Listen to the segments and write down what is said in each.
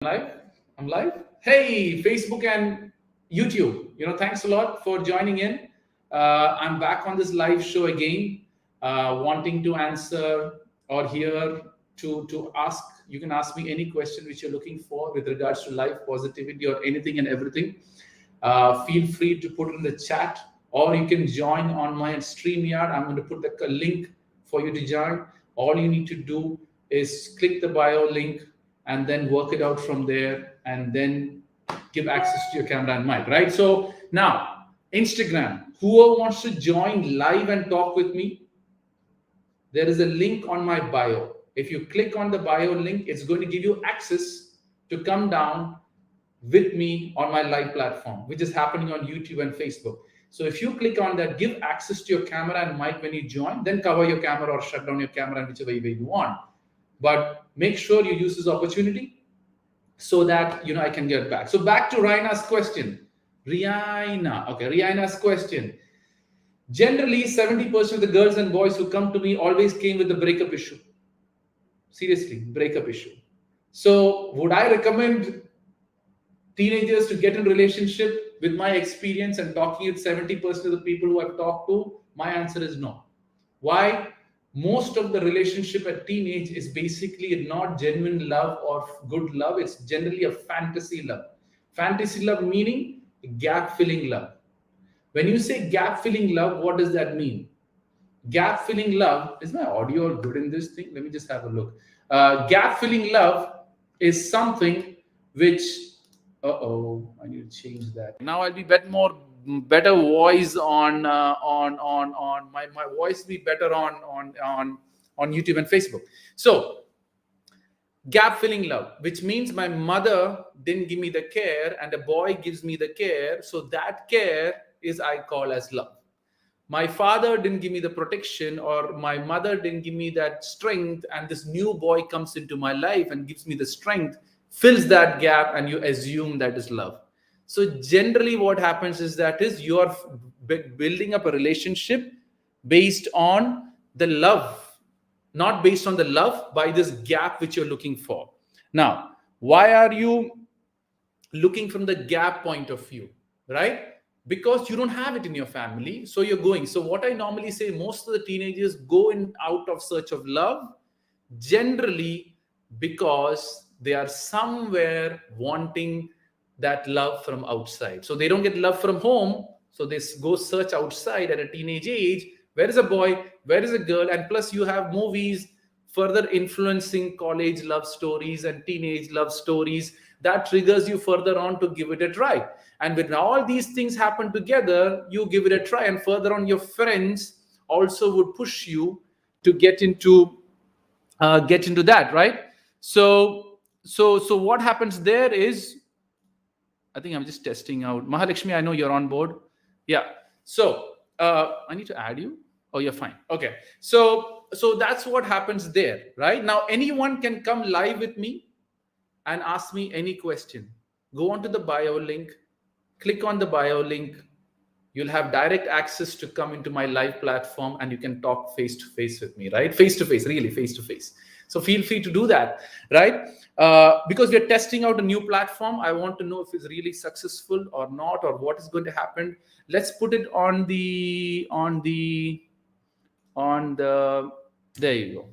Live? I'm live. Hey, Facebook and YouTube. Thanks a lot for joining in. I'm back on this live show again, wanting to answer or hear to ask. You can ask me any question which you're looking for with regards to life, positivity, or anything and everything. Feel free to put it in the chat, or you can join on my StreamYard. I'm going to put the link for you to join. All you need to do is click the bio link and then work it out from there, and then give access to your camera and mic, right? So now, Instagram, whoever wants to join live and talk with me, there is a link on my bio. If you click on the bio link, it's going to give you access to come down with me on my live platform, which is happening on YouTube and Facebook. So if you click on that, give access to your camera and mic when you join, then cover your camera or shut down your camera in whichever way you want. But make sure you use this opportunity so that I can get back. So back to Raina's question. Rihanna's question. Generally, 70% of the girls and boys who come to me always came with the breakup issue. Seriously, breakup issue. So would I recommend teenagers to get in relationship? With my experience and talking with 70% of the people who I've talked to, my answer is no. Why? Most of the relationship at teenage is basically not genuine love or good love. It's generally a fantasy love. Fantasy love meaning gap filling love. When you say gap filling love, what does that mean? Gap filling love, is my audio good in this thing? Let me just have a look. Gap filling love is something which, I need to change that. Now I'll be better voice on my voice be better on YouTube and Facebook. So gap filling love, which means my mother didn't give me the care and a boy gives me the care, so that care is I call as love. My father didn't give me the protection, or my mother didn't give me that strength, and this new boy comes into my life and gives me the strength, fills that gap, and you assume that is love. So generally what happens is you are building up a relationship based on the love, not based on the love, by this gap which you're looking for. Now, why are you looking from the gap point of view, right? Because you don't have it in your family, so you're going. So what I normally say, most of the teenagers go in out of search of love, generally because they are somewhere wanting that love from outside. So they don't get love from home, so they go search outside at a teenage age. Where is a boy? Where is a girl? And plus you have movies further influencing college love stories and teenage love stories that triggers you further on to give it a try. And when all these things happen together, you give it a try, and further on your friends also would push you to get into that, right? So what happens there is, I think I'm just testing out. Mahalakshmi, I know you're on board. Yeah. So I need to add you. Oh, you're fine. Okay. So that's what happens there, right? Now anyone can come live with me and ask me any question. Go onto the bio link, click on the bio link. You'll have direct access to come into my live platform, and you can talk face to face with me, right? Face to face, really face to face. So feel free to do that, right? Because we're testing out a new platform. I want to know if it's really successful or not, or what is going to happen. Let's put it on the, there you go.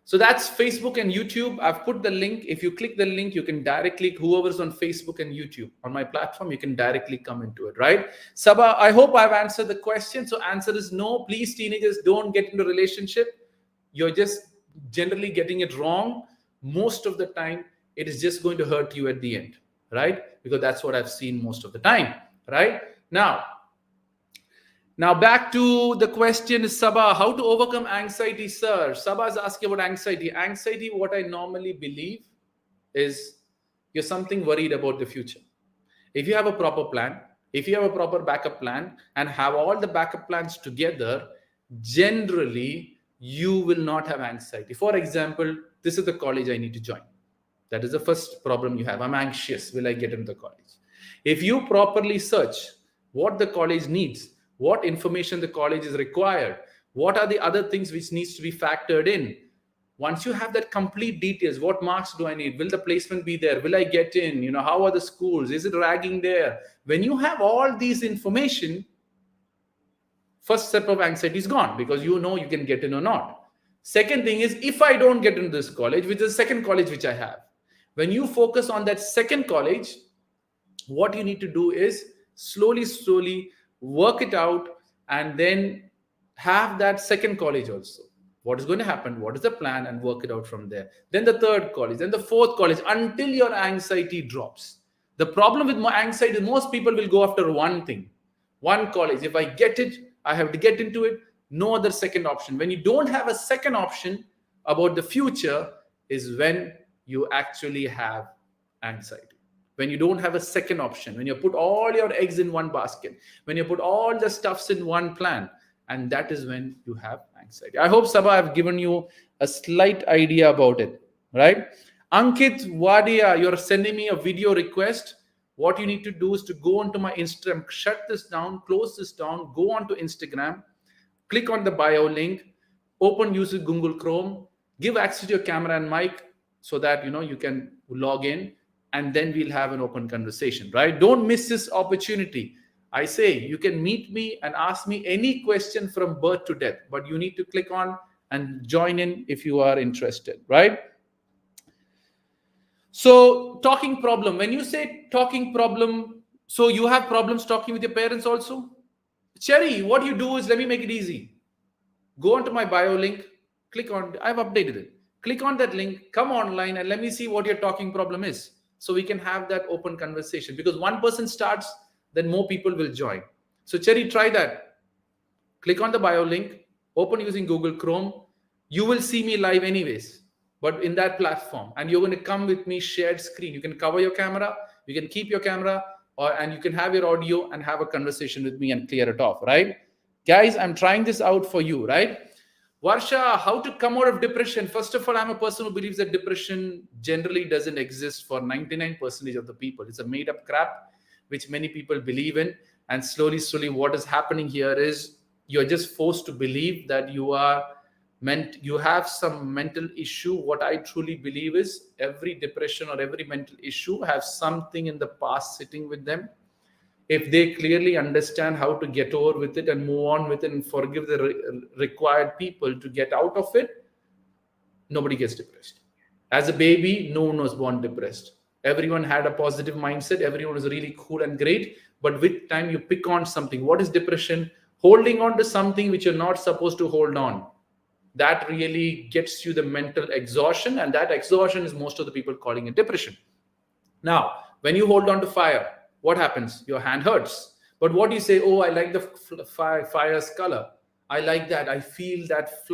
So that's Facebook and YouTube. I've put the link. If you click the link, you can directly, whoever's on Facebook and YouTube on my platform, you can directly come into it, right? Sabha, I hope I've answered the question. So answer is no. Please, teenagers, don't get into a relationship. You're just generally getting it wrong. Most of the time, it is just going to hurt you at the end, right? Because that's what I've seen most of the time, right? Now back to the question, Sabha, how to overcome anxiety, sir? Sabha is asking about anxiety. Anxiety, what I normally believe is you're something worried about the future. If you have a proper plan, if you have a proper backup plan and have all the backup plans together, generally you will not have anxiety. For example, this is the college I need to join. That is the first problem you have. I'm anxious. Will I get into the college? If you properly search what the college needs, what information the college is required, what are the other things which needs to be factored in, Once you have that complete details, what marks do I need? Will the placement be there? Will I get in? How are the schools? Is it ragging there? When you have all these information, first step of anxiety is gone, because you can get in or not. Second thing is, if I don't get into this college, which is the second college which I have, when you focus on that second college, what you need to do is slowly work it out, and then have that second college also. What is going to happen? What is the plan? And work it out from there. Then the third college, then the fourth college, until your anxiety drops. The problem with my anxiety is most people will go after one thing, one college. If I get it, I have to get into it. No other second option. When you don't have a second option about the future is when you actually have anxiety. When you don't have a second option, when you put all your eggs in one basket, when you put all the stuffs in one plan, and that is when you have anxiety. I hope, Sabha, I've given you a slight idea about it, right? Ankit Wadia, you're sending me a video request. What you need to do is to go onto my Instagram, shut this down, close this down, go onto Instagram, click on the bio link, open using Google Chrome, give access to your camera and mic so that you can log in, and then we'll have an open conversation, right? Don't miss this opportunity. I say you can meet me and ask me any question from birth to death, but you need to click on and join in if you are interested, right? So talking problem, when you say talking problem, so you have problems talking with your parents also? Cherry, what you do is, let me make it easy. Go onto my bio link, click on, I've updated it. Click on that link, come online, and let me see what your talking problem is. So we can have that open conversation, because one person starts, then more people will join. So Cherry, try that. Click on the bio link, open using Google Chrome. You will see me live anyways, but in that platform, and you're going to come with me shared screen. You can cover your camera, you can keep your camera, and you can have your audio and have a conversation with me and clear it off, right? Guys, I'm trying this out for you, right? Varsha, how to come out of depression? First of all, I'm a person who believes that depression generally doesn't exist for 99% of the people. It's a made-up crap, which many people believe in. And slowly, what is happening here is you're just forced to believe that you have some mental issue. What I truly believe is every depression or every mental issue has something in the past sitting with them. If they clearly understand how to get over with it and move on with it and forgive the required people to get out of it, nobody gets depressed. As a baby, no one was born depressed. Everyone had a positive mindset. Everyone was really cool and great. But with time, you pick on something. What is depression? Holding on to something which you're not supposed to hold on. That really gets you the mental exhaustion. And that exhaustion is most of the people calling it depression. Now, when you hold on to fire, what happens? Your hand hurts. But what do you say? Oh, I like the fire's color. I like that. I feel that,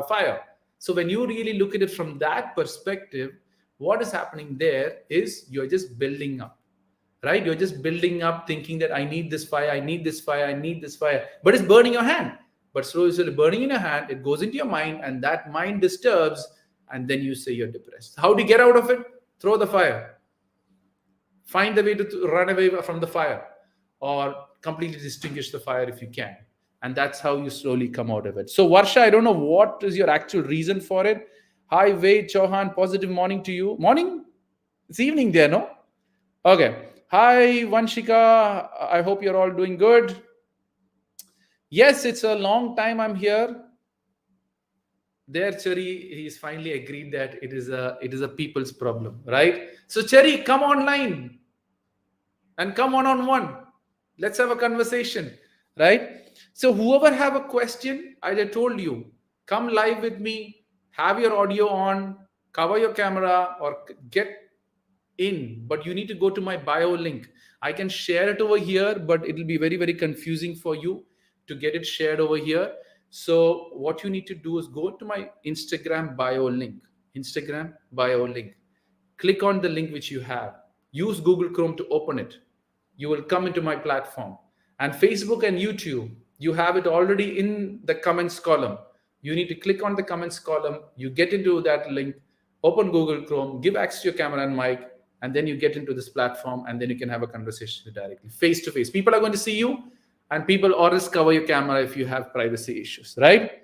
fire. So when you really look at it from that perspective, what is happening there is you're just building up, right? You're just building up thinking that I need this fire, I need this fire, I need this fire. But it's burning your hand. But slowly burning in your hand, it goes into your mind, and that mind disturbs, and then you say you're depressed. How do you get out of it? Throw the fire. Find the way to run away from the fire, or completely distinguish the fire if you can. And that's how you slowly come out of it. So Varsha, I don't know what is your actual reason for it. Hi, Ved Chauhan, positive morning to you. Morning? It's evening there, no? Okay. Hi, Vanshika. I hope you're all doing good. Yes, it's a long time I'm here. There, Cherry, he's finally agreed that it is a people's problem, right? So Cherry, come online and come one-on-one. Let's have a conversation, right? So whoever have a question, I told you, come live with me, have your audio on, cover your camera, or get in. But you need to go to my bio link. I can share it over here, but it will be very, very confusing for you to get it shared over here. So what you need to do is go to my Instagram bio link. Instagram bio link. Click on the link which you have. Use Google Chrome to open it. You will come into my platform. And Facebook and YouTube, you have it already in the comments column. You need to click on the comments column. You get into that link, open Google Chrome, give access to your camera and mic, and then you get into this platform, and then you can have a conversation directly, face to face. People are going to see you, and people always cover your camera if you have privacy issues, right?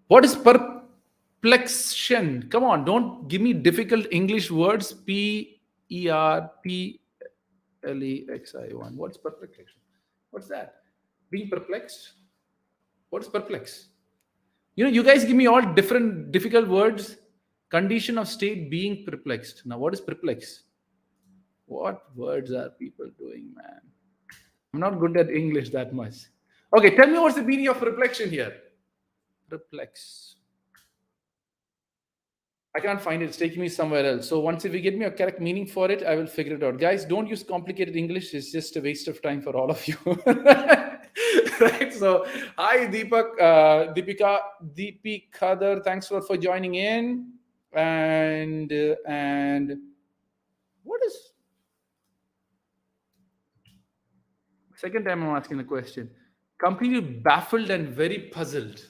What is perplexion? Come on, don't give me difficult English words. Perplexi1. What's perplexion? What's that? Being perplexed? What is perplex? You guys give me all different difficult words. Condition of state being perplexed. Now, what is perplex? What words are people doing, man? I'm not good at English that much. Okay, tell me what's the meaning of perplexion here. Perplex. I can't find it. It's taking me somewhere else. So once if you get me a correct meaning for it, I will figure it out. Guys, don't use complicated English. It's just a waste of time for all of you. Right. So hi Deepika, thanks for joining in. And what is second time I'm asking the question? Completely baffled and very puzzled.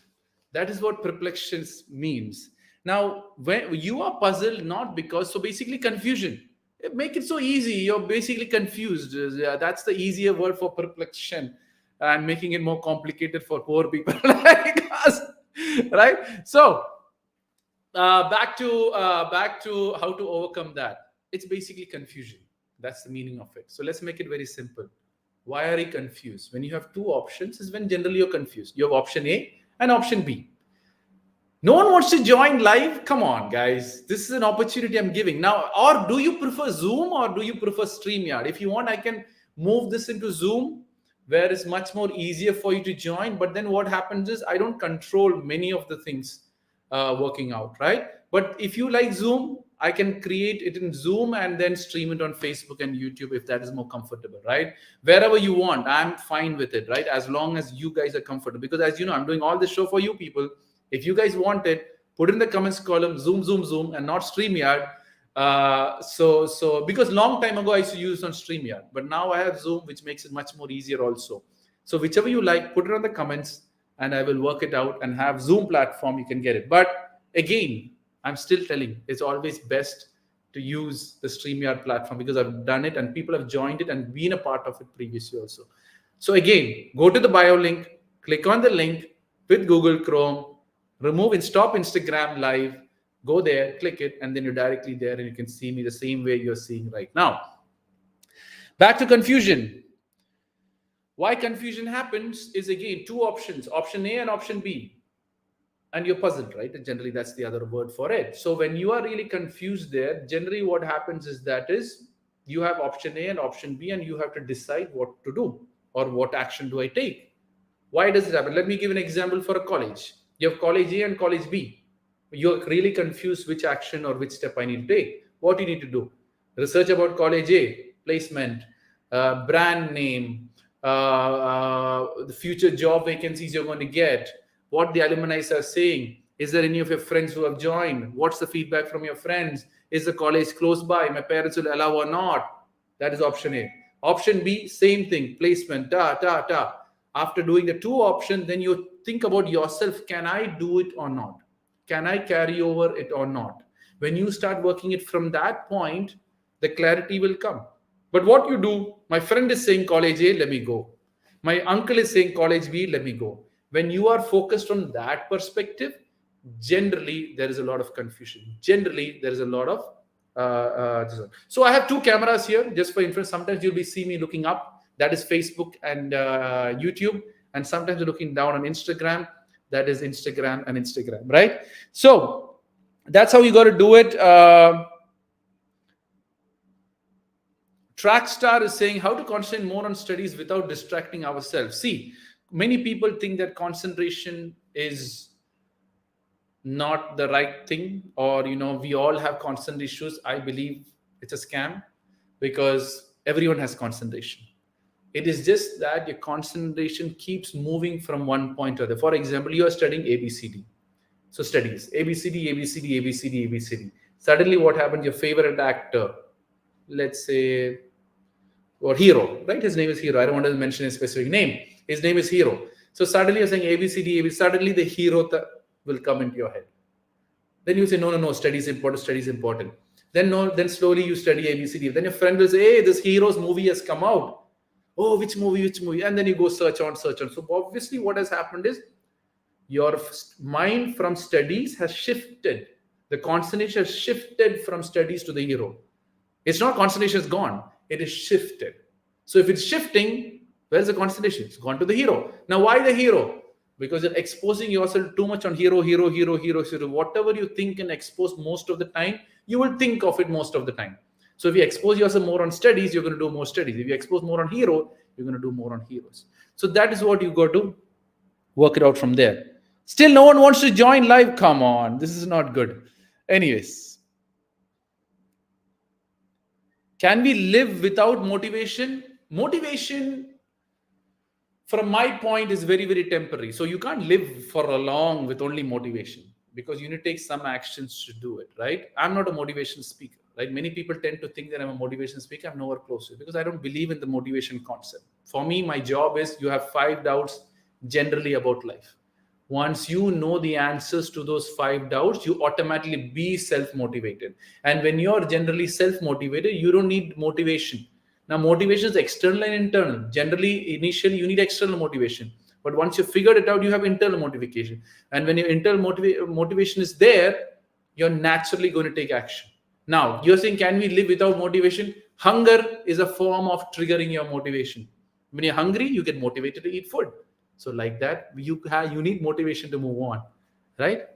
That is what perplexion means. Now, when you are puzzled, not because, so basically confusion. Make it so easy. You're basically confused. That's the easier word for perplexion. I'm making it more complicated for poor people like us, right? So, back to how to overcome that. It's basically confusion. That's the meaning of it. So let's make it very simple. Why are you confused? When you have two options, is when generally you're confused. You have option A and option B. No one wants to join live. Come on, guys. This is an opportunity I'm giving. Now, or do you prefer Zoom or do you prefer StreamYard? If you want, I can move this into Zoom, where it's much more easier for you to join. But then what happens is I don't control many of the things working out, right? But if you like Zoom, I can create it in Zoom and then stream it on Facebook and YouTube if that is more comfortable, right? Wherever you want, I'm fine with it, right? As long as you guys are comfortable. Because as you know, I'm doing all this show for you people. If you guys want it, put in the comments column, Zoom, and not StreamYard. So because long time ago I used to use on StreamYard, but now I have Zoom, which makes it much more easier also. So whichever you like, put it on the comments and I will work it out and have Zoom platform, you can get it. But again, I'm still telling, it's always best to use the StreamYard platform because I've done it and people have joined it and been a part of it previously also. So again, go to the bio link, click on the link with Google Chrome, remove and stop Instagram live, go there, click it, and then you're directly there and you can see me the same way you're seeing right now. Back to confusion. Why confusion happens is again two options, option A and option B. And you're puzzled, right? And generally that's the other word for it. So when you are really confused there, generally what happens is that is you have option A and option B and you have to decide what to do or what action do I take. Why does it happen? Let me give an example for a college. You have college A and college B. You're really confused which action or which step I need to take. What do you need to do? Research about college A, placement, brand name, the future job vacancies you're going to get, what the alumni are saying. Is there any of your friends who have joined? What's the feedback from your friends? Is the college close by? My parents will allow or not? That is option A. Option B, same thing, placement, After doing the two options, then you think about yourself. Can I do it or not? Can I carry over it or not? When you start working it from that point, the clarity will come. But what you do, my friend is saying college A, let me go. My uncle is saying college B, let me go. When you are focused on that perspective, generally there is a lot of confusion. Generally there is a lot of so I have two cameras here just for inference. Sometimes you'll be see me looking up, that is Facebook and YouTube, and sometimes you're looking down on Instagram, that is Instagram and Instagram, right? So that's how you got to do it. Trackstar is saying how to concentrate more on studies without distracting ourselves. See, many people think that concentration is not the right thing, or we all have concentration issues. I believe it's a scam because everyone has concentration. It is just that your concentration keeps moving from one point to the other. For example, you are studying ABCD. So studies ABCD, ABCD, ABCD, ABCD. Suddenly what happens? Your favorite actor, let's say, or hero, right? His name is Hero. I don't want to mention a specific name. His name is Hero. So suddenly you're saying ABCD, ABCD. Suddenly the hero will come into your head. Then you say, no, study is important, study is important. Then slowly you study ABCD. Then your friend will say, hey, this hero's movie has come out. Oh, which movie? And then you go search on. So obviously what has happened is Your mind from studies has shifted. The concentration has shifted from studies to the hero. It's not concentration is gone, it is shifted. So if it's shifting, where's the concentration? It's gone to the hero. Now, why the hero? Because you're exposing yourself too much on hero, hero, hero, hero, hero. Whatever you think and expose most of the time, you will think of it most of the time. So if you expose yourself more on studies, you're going to do more studies. If you expose more on hero, you're going to do more on heroes. So that is what you got to work it out from there. Still, no one wants to join live. Come on, this is not good. Anyways, can we live without motivation? Motivation, from my point, is very, very temporary. So you can't live for a long with only motivation, because you need to take some actions to do it, right? I'm not a motivation speaker, right? Many people tend to think that I'm a motivation speaker. I'm nowhere close to it, because I don't believe in the motivation concept. For me, my job is, you have 5 doubts generally about life. Once you know the answers to those 5 doubts, you automatically be self-motivated. And when you're generally self-motivated, you don't need motivation. Now, motivation is external and internal. Generally, initially, you need external motivation. But once you figured it out, you have internal motivation. And when your internal motivation is there, you're naturally going to take action. Now, you're saying, can we live without motivation? Hunger is a form of triggering your motivation. When you're hungry, you get motivated to eat food. So like that, you need motivation to move on, right?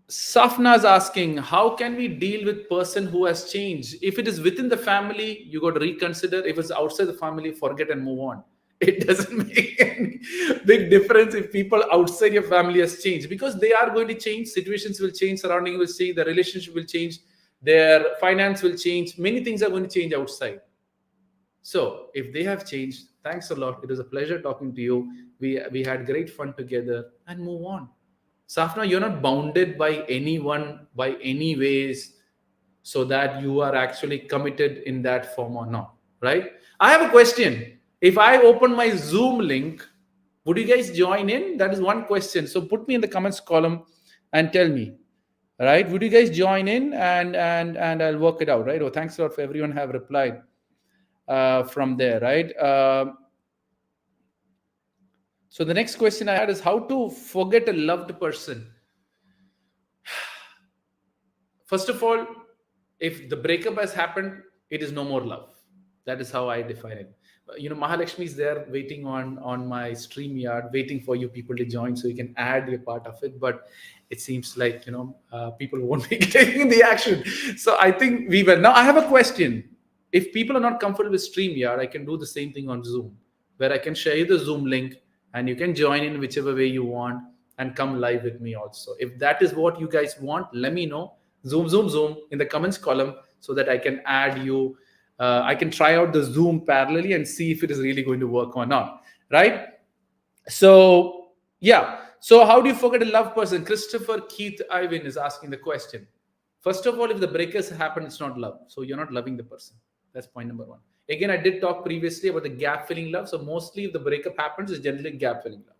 Safna is asking, how can we deal with person who has changed? If it is within the family, you got to reconsider. If it's outside the family, forget and move on. It doesn't make any big difference if people outside your family has changed, because they are going to change. Situations will change, surrounding will change, the relationship will change, their finance will change. Many things are going to change outside. So if they have changed, thanks a lot. It was a pleasure talking to you. We had great fun together, and move on. Safna, you're not bounded by anyone by any ways, so that you are actually committed in that form or not, right? I have a question. If I open my Zoom link, would you guys join in? That is one question. So put me in the comments column and tell me, right? Would you guys join in, and I'll work it out, right? Oh, thanks a lot for everyone have replied from there, right? So the next question I had is, how to forget a loved person. First of all, if the breakup has happened, it is no more love. That is how I define it. Mahalakshmi is there waiting on my StreamYard, waiting for you people to join so you can add your part of it. But it seems like people won't be taking the action. So I think we will. Now I have a question. If people are not comfortable with StreamYard, I can do the same thing on Zoom, where I can share you the Zoom link and you can join in whichever way you want and come live with me also. If that is what you guys want, let me know. Zoom in the comments column, so that I can add you. I can try out the Zoom parallelly and see if it is really going to work or not, right? So, yeah. So how do you forget a loved person? Christopher Keith Ivan is asking the question. First of all, if the breakers happen, it's not love. So you're not loving the person. That's point number 1. Again, I did talk previously about the gap filling love. So mostly if the breakup happens, it's generally gap filling love.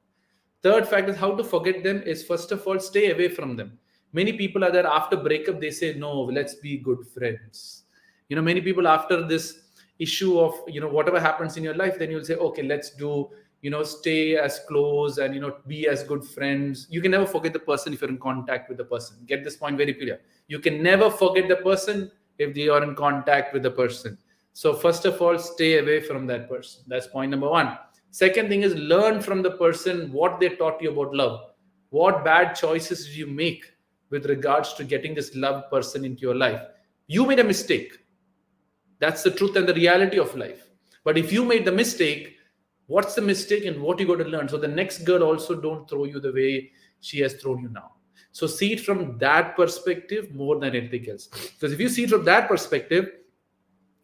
Third fact is how to forget them is, first of all, stay away from them. Many people are there after breakup, they say, no, let's be good friends. Many people after this issue of, whatever happens in your life, then you'll say, okay, let's do, stay as close and, be as good friends. You can never forget the person if you're in contact with the person. Get this point very clear. You can never forget the person if they are in contact with the person. So first of all, stay away from that person. That's point number 1. Second thing is, learn from the person what they taught you about love. What bad choices did you make with regards to getting this loved person into your life? You made a mistake. That's the truth and the reality of life. But if you made the mistake, what's the mistake and what you got to learn? So the next girl also don't throw you the way she has thrown you now. So see it from that perspective more than anything else. Because if you see it from that perspective,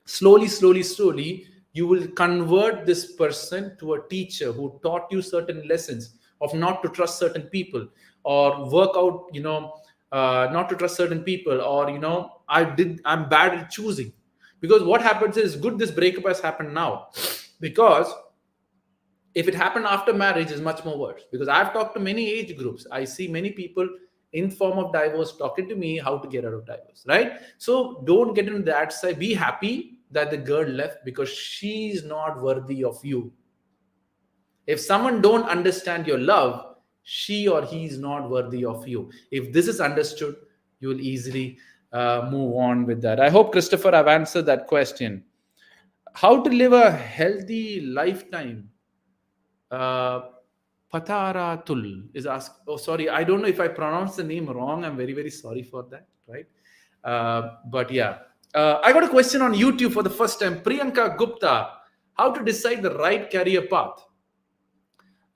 slowly, you will convert this person to a teacher who taught you certain lessons of not to trust certain people, or work out, not to trust certain people, or, I'm bad at choosing. Because what happens is, good, this breakup has happened now. Because if it happened after marriage, is much more worse. Because I've talked to many age groups. I see many people in form of divorce talking to me how to get out of divorce, right? So don't get into that side. Be happy that the girl left, because she's not worthy of you. If someone don't understand your love, she or he is not worthy of you. If this is understood, you will easily move on with that. I hope, Christopher, I've answered that question. How to live a healthy lifetime? uh, Pataratul is asked. Oh, sorry, I don't know if I pronounced the name wrong. I'm very, very sorry for that. Right, but yeah, I got a question on YouTube for the first time. Priyanka Gupta, how to decide the right career path?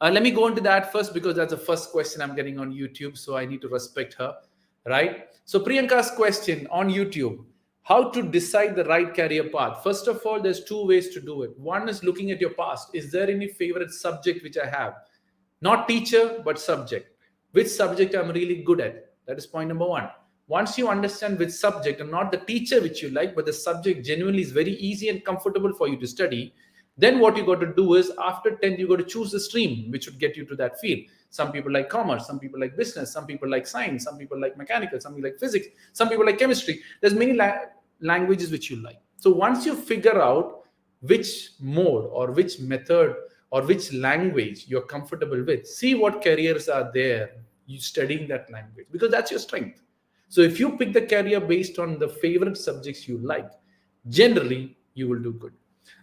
Let me go into that first because that's the first question I'm getting on YouTube, so I need to respect her, right? So Priyanka's question on YouTube: how to decide the right career path? First of all, there's two ways to do it. One is looking at your past. Is there any favorite subject which I have? Not teacher, but subject. Which subject I'm really good at? That is point number one. Once you understand which subject, and not the teacher which you like, but the subject genuinely is very easy and comfortable for you to study, then what you got to do is after 10th, you got to choose the stream which would get you to that field. Some people like commerce, some people like business, some people like science, some people like mechanical, some people like physics, some people like chemistry. There's many languages which you like. So once you figure out which mode or which method or which language you're comfortable with, see what careers are there, you studying that language, because that's your strength. So if you pick the career based on the favorite subjects you like, generally you will do good.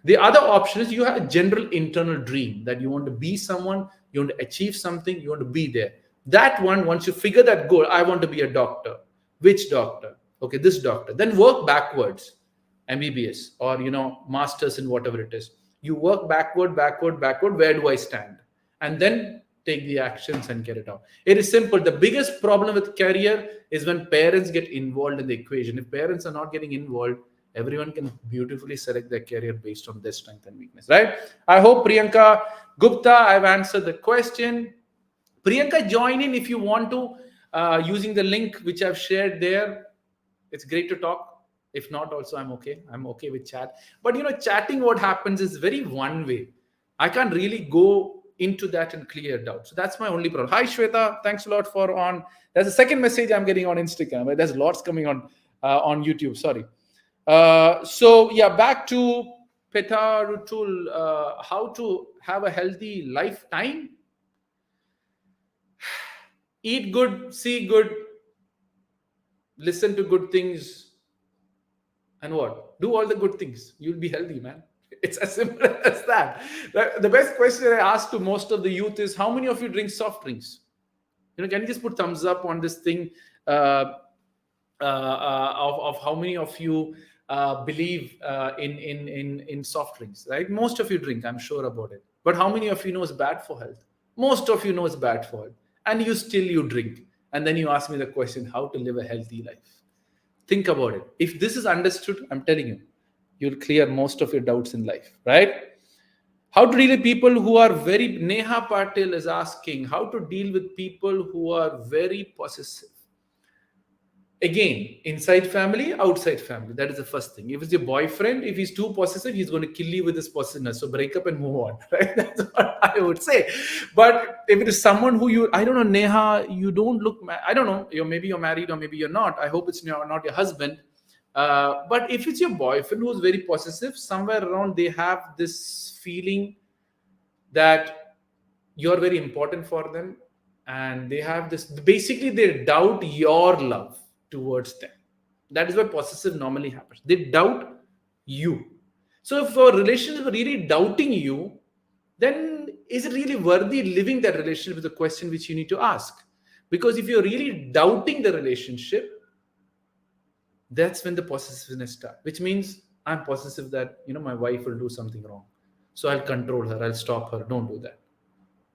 The other option is you have a general internal dream that you want to be someone, you want to achieve something, you want to be there. That one, once you figure that goal, I want to be a doctor. Which doctor? Okay, this doctor. Then work backwards. MBBS or masters in whatever it is. You work backward, backward, backward. Where do I stand? And then take the actions and get it out. It is simple. The biggest problem with career is when parents get involved in the equation. If parents are not getting involved, everyone can beautifully select their career based on their strength and weakness, right? I hope, Priyanka Gupta, I've answered the question. Priyanka, join in if you want to, using the link which I've shared there. It's great to talk. If not, also I'm okay. I'm okay with chat. But chatting, what happens is very one way. I can't really go into that and clear it out. So that's my only problem. Hi Shweta, thanks a lot for on. There's a second message I'm getting on Instagram, but there's lots coming on YouTube. Sorry. So yeah, back to Petarutul. How to have a healthy lifetime? Eat good, see good, listen to good things, and what? Do all the good things. You'll be healthy, man. It's as simple as that. The best question I ask to most of the youth is, how many of you drink soft drinks? Can you just put thumbs up on this thing of how many of you believe in soft drinks, right? Most of you drink, I'm sure about it. But how many of you know it's bad for health? Most of you know it's bad for health. And you drink. And then you ask me the question, how to live a healthy life? Think about it. If this is understood, I'm telling you, you'll clear most of your doubts in life, right? How to deal with people who are very, Neha Patil is asking, how to deal with people who are very possessive. Again, inside family, outside family. That is the first thing. If it's your boyfriend, if he's too possessive, he's going to kill you with his possessiveness. So break up and move on. Right? That's what I would say. But if it is someone who I don't know, Neha, you don't look, I don't know, maybe you're married or maybe you're not. I hope it's not your husband. But if it's your boyfriend who's very possessive, somewhere around they have this feeling that you're very important for them. And they have this, basically they doubt your love towards them. That is why possessive normally happens. They doubt you. So if a relationship is really doubting you, then is it really worthy living that relationship is a question which you need to ask. Because if you're really doubting the relationship, that's when the possessiveness starts, which means I'm possessive that my wife will do something wrong. So I'll control her, I'll stop her, don't do that.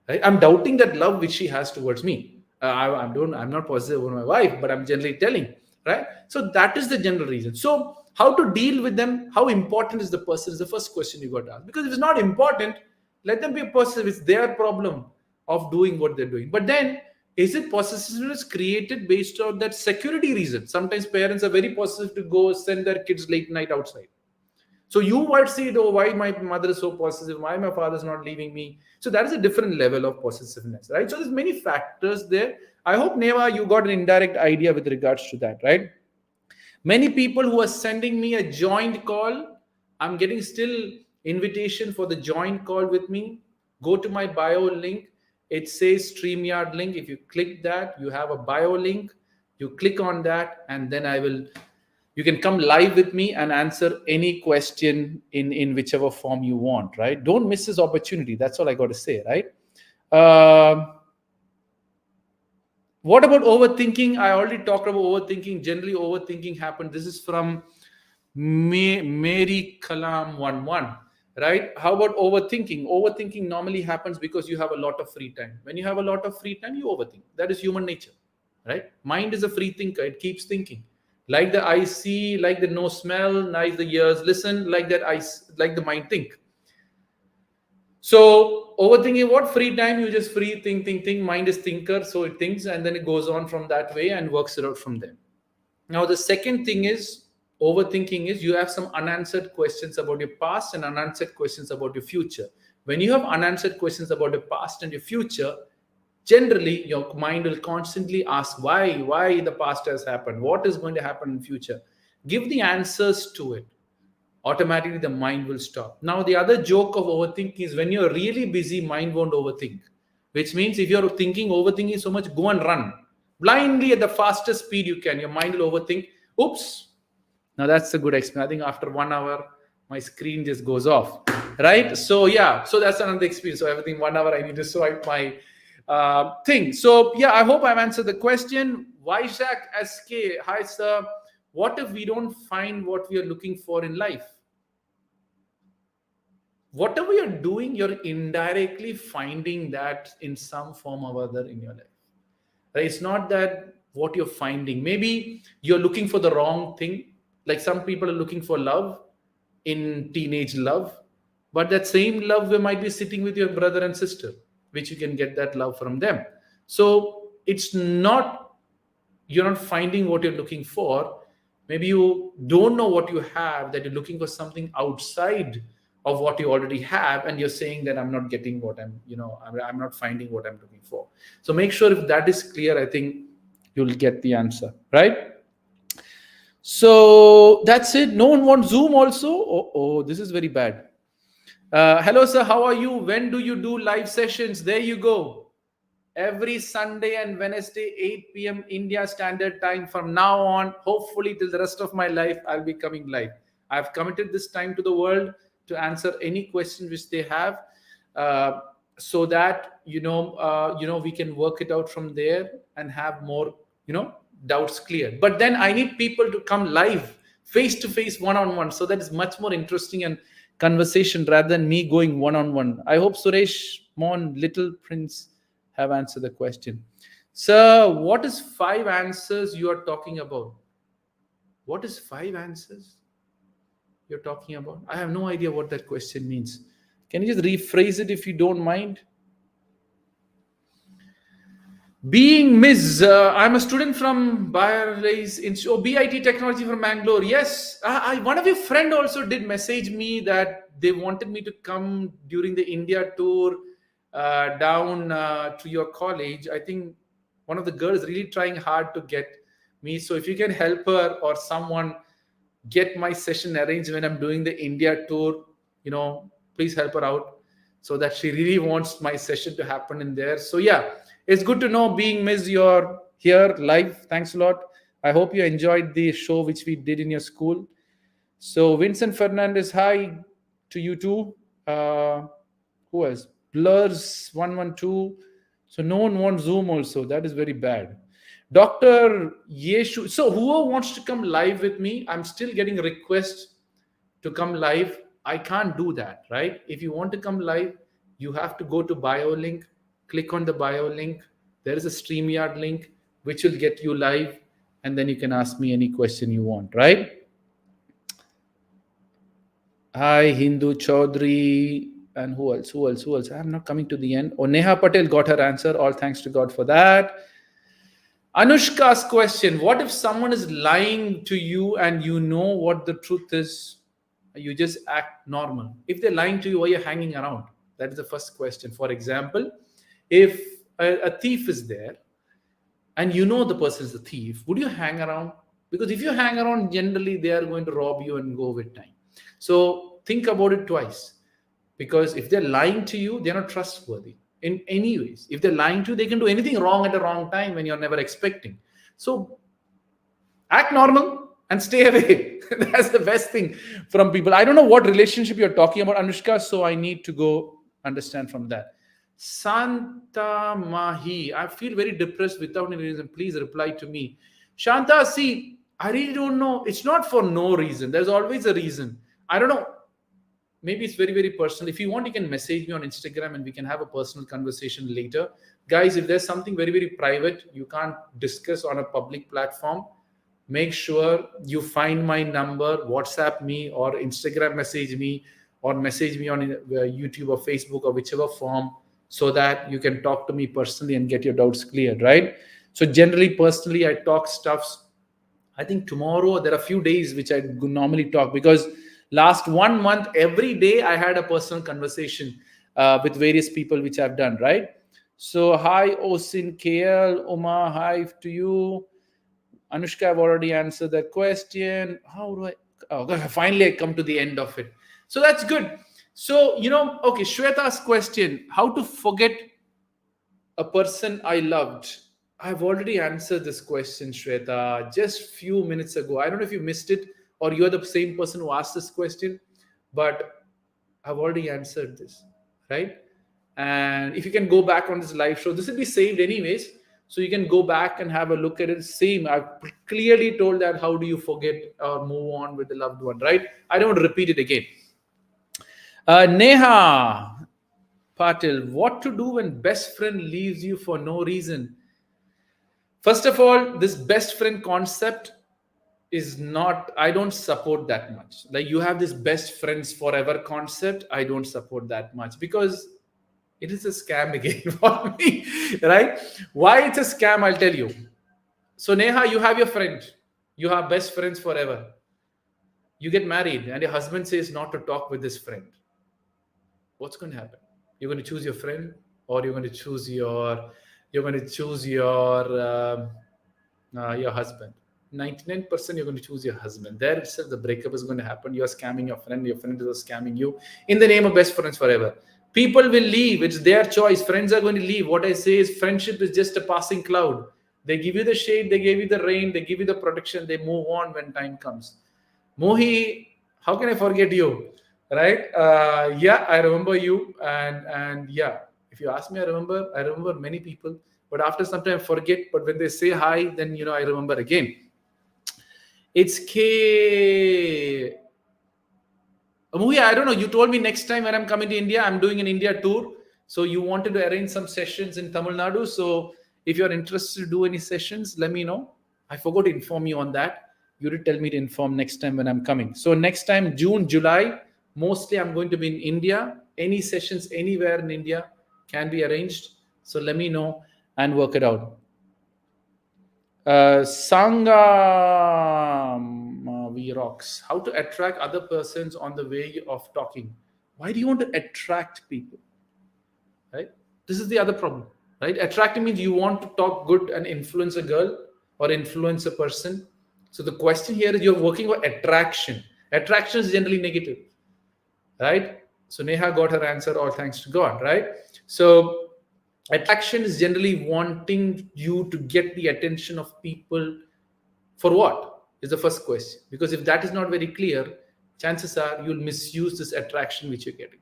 Right? I'm doubting that love which she has towards me. I'm not possessive over my wife, but I'm generally telling, right? So that is the general reason. So how to deal with them? How important is the person? Is the first question you got to ask. Because if it's not important, let them be possessive. It's their problem of doing what they're doing. But then, is it possessiveness created based on that security reason? Sometimes parents are very possessive to go send their kids late night outside. So you might see, though, why my mother is so possessive, why my father is not leaving me. So that is a different level of possessiveness, right? So there's many factors there. I hope, Neva, you got an indirect idea with regards to that, right? Many people who are sending me a joint call, I'm getting still invitation for the joint call with me. Go to my bio link. It says StreamYard link. If you click that, you have a bio link. You click on that, and then you can come live with me and answer any question in whichever form you want, right? Don't miss this opportunity. That's all I got to say, right? What about overthinking? I already talked about overthinking. Generally, overthinking happens. This is from Mary Kalam 11, right? How about overthinking? Overthinking normally happens because you have a lot of free time. When you have a lot of free time, you overthink. That is human nature, right? Mind is a free thinker. It keeps thinking. Like the eye see, like the nose smell, like the ears listen, like that like the mind think. So overthinking, what? Free time, you just free think. Mind is thinker, so it thinks, and then it goes on from that way and works it out from there. Now the second thing is, overthinking is you have some unanswered questions about your past and unanswered questions about your future. When you have unanswered questions about your past and your future, generally your mind will constantly ask why the past has happened, what is going to happen in future. Give the answers to it. Automatically the mind will stop. Now the other joke of overthinking is when you're really busy, mind won't overthink, which means if you're overthinking so much, go and run blindly at the fastest speed you can. Your mind will overthink. Oops. Now that's a good experience. I think after 1 hour my screen just goes off, right? So yeah, so that's another experience. So everything 1 hour I need to swipe my thing. So yeah, I hope I've answered the question. Vaishak SK, hi sir. What if we don't find what we are looking for in life? Whatever you're doing, you're indirectly finding that in some form or other in your life. Right? It's not that what you're finding. Maybe you're looking for the wrong thing. Like some people are looking for love in teenage love, but that same love we might be sitting with your brother and sister, which you can get that love from them. So it's not, you're not finding what you're looking for. Maybe you don't know what you have, that you're looking for something outside of what you already have, and you're saying that I'm not getting what I'm not finding what I'm looking for. So make sure if that is clear, I think you'll get the answer, right? So that's it. No one wants Zoom also. Oh, this is very bad. Hello sir, how are you? When do you do live sessions? There you go. Every Sunday and Wednesday, 8 p.m. India Standard Time. From now on, hopefully till the rest of my life, I'll be coming live. I've committed this time to the world to answer any questions which they have, so that we can work it out from there and have more doubts cleared. But then I need people to come live, face to face, one on one, so that is much more interesting and conversation rather than me going one on one. I hope Suresh, Mon, Little Prince have answered the question. Sir, what is 5 answers you are talking about? What is 5 answers you're talking about? I have no idea what that question means. Can you just rephrase it if you don't mind? Being Ms. I'm a student from BIT Technology from Bangalore. Yes, one of your friend also did message me that they wanted me to come during the India tour down to your college. I think one of the girls really trying hard to get me. So if you can help her or someone get my session arranged when I'm doing the India tour, please help her out so that she really wants my session to happen in there. So yeah, it's good to know, Being Ms. you're here live. Thanks a lot. I hope you enjoyed the show which we did in your school. So Vincent Fernandez, hi to you too. Who else? Blurs 112. So no one wants Zoom also. That is very bad. Dr. Yeshu. So whoever wants to come live with me, I'm still getting requests to come live. I can't do that, right? If you want to come live, you have to go to bio link, click on the bio link. There is a StreamYard link, which will get you live. And then you can ask me any question you want, right? Hi, Hindu Chaudhary. And who else? I'm not coming to the end. Oh, Neha Patel got her answer. All thanks to God for that. Anushka's question: what if someone is lying to you and you know what the truth is? You just act normal. If they're lying to you, why are you hanging around? That is the first question. For example, if a thief is there and you know the person is a thief, would you hang around? Because if you hang around, generally they are going to rob you and go with time. So think about it twice. Because if they're lying to you, they're not trustworthy in any ways. If they're lying to you, they can do anything wrong at the wrong time when you're never expecting. So act normal and stay away. That's the best thing from people. I don't know what relationship you're talking about, Anushka, so I need to go understand from that. Santa Mahi, I feel very depressed without any reason. Please reply to me. Shanta, see, I really don't know. It's not for no reason. There's always a reason. I don't know. Maybe it's very, very personal. If you want, you can message me on Instagram and we can have a personal conversation later. Guys, if there's something very, very private you can't discuss on a public platform, make sure you find my number, WhatsApp me or Instagram message me or message me on YouTube or Facebook or whichever form, so that you can talk to me personally and get your doubts cleared, right? So generally, personally, I talk stuffs. I think tomorrow there are a few days which I normally talk, because last 1 month, every day I had a personal conversation with various people which I've done, right? So hi, Osin KL, Uma, hi to you. Anushka, I've already answered that question. How do I? Oh, finally, I come to the end of it. So that's good. So, okay, Shweta's question, how to forget a person I loved. I've already answered this question, Shweta, just few minutes ago. I don't know if you missed it or you're the same person who asked this question, but I've already answered this, right? And if you can go back on this live show, this will be saved anyways. So you can go back and have a look at it. Same, I've clearly told that how do you forget or move on with the loved one, right? I don't repeat it again. Neha Patil, what to do when best friend leaves you for no reason? First of all, this best friend concept is not, I don't support that much. Like you have this best friends forever concept, I don't support that much, because it is a scam again for me, right? Why it's a scam, I'll tell you. So Neha, you have your friend, you have best friends forever. You get married and your husband says not to talk with this friend. What's going to happen? You're going to choose your friend, or you're going to choose your husband. 99% you're going to choose your husband. There itself the breakup is going to happen. You're scamming your friend is scamming you in the name of best friends forever. People will leave, it's their choice. Friends are going to leave. What I say is friendship is just a passing cloud. They give you the shade, they give you the rain, they give you the protection, they move on when time comes. Mohi, how can I forget you? Right? Yeah, I remember you, and yeah, if you ask me, I remember many people, but after some time I forget. But when they say hi, then I remember again. It's K. Mohi, I don't know. You told me next time when I'm coming to India, I'm doing an India tour. So you wanted to arrange some sessions in Tamil Nadu. So if you're interested to do any sessions, let me know. I forgot to inform you on that. You did tell me to inform next time when I'm coming. So next time, June, July, mostly I'm going to be in India. Any sessions anywhere in India can be arranged. So let me know and work it out. Sangam V rocks. How to attract other persons on the way of talking? Why do you want to attract people? Right? This is the other problem. Right? Attracting means you want to talk good and influence a girl or influence a person. So the question here is you're working for attraction. Attraction is generally negative. Right? So Neha got her answer, all thanks to God, right? So attraction is generally wanting you to get the attention of people for what is the first question. Because if that is not very clear, chances are you'll misuse this attraction which you're getting.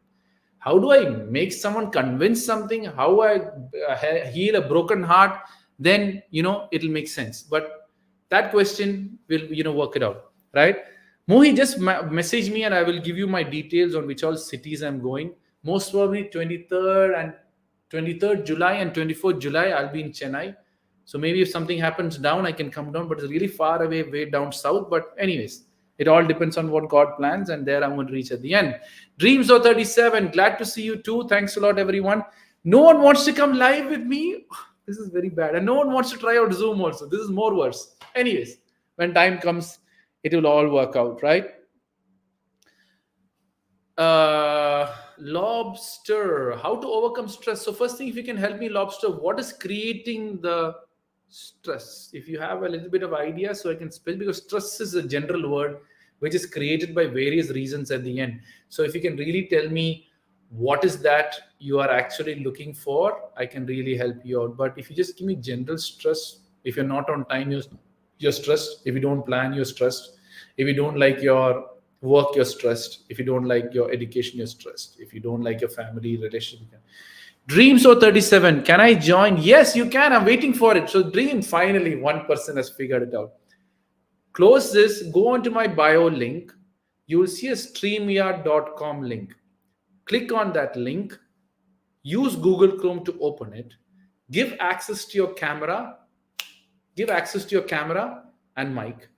How do I make someone convince something? How I heal a broken heart? Then it'll make sense. But that question will work it out, right? Mohi, just message me and I will give you my details on which all cities I'm going. Most probably 23rd July and 24th July, I'll be in Chennai. So maybe if something happens down, I can come down, but it's really far away, way down south. But anyways, it all depends on what God plans, and there I'm going to reach at the end. Dreams of 37, glad to see you too. Thanks a lot, everyone. No one wants to come live with me. This is very bad. And no one wants to try out Zoom also. This is more worse. Anyways, when time comes, it will all work out, right? Lobster, how to overcome stress. So first thing, if you can help me, Lobster, what is creating the stress? If you have a little bit of idea, so I can spell, because stress is a general word which is created by various reasons at the end. So if you can really tell me what is that you are actually looking for, I can really help you out. But if you just give me general stress, if you're not on time, you're stressed. If you don't plan, you're stressed. If you don't like your work, you're stressed. If you don't like your education, you're stressed. If you don't like your family relationship. Dreams or 37, can I join? Yes, you can. I'm waiting for it. So Dream, finally one person has figured it out. Close this, go onto my bio link. You will see a streamyard.com link. Click on that link, use Google Chrome to open it, give access to your camera, and mic.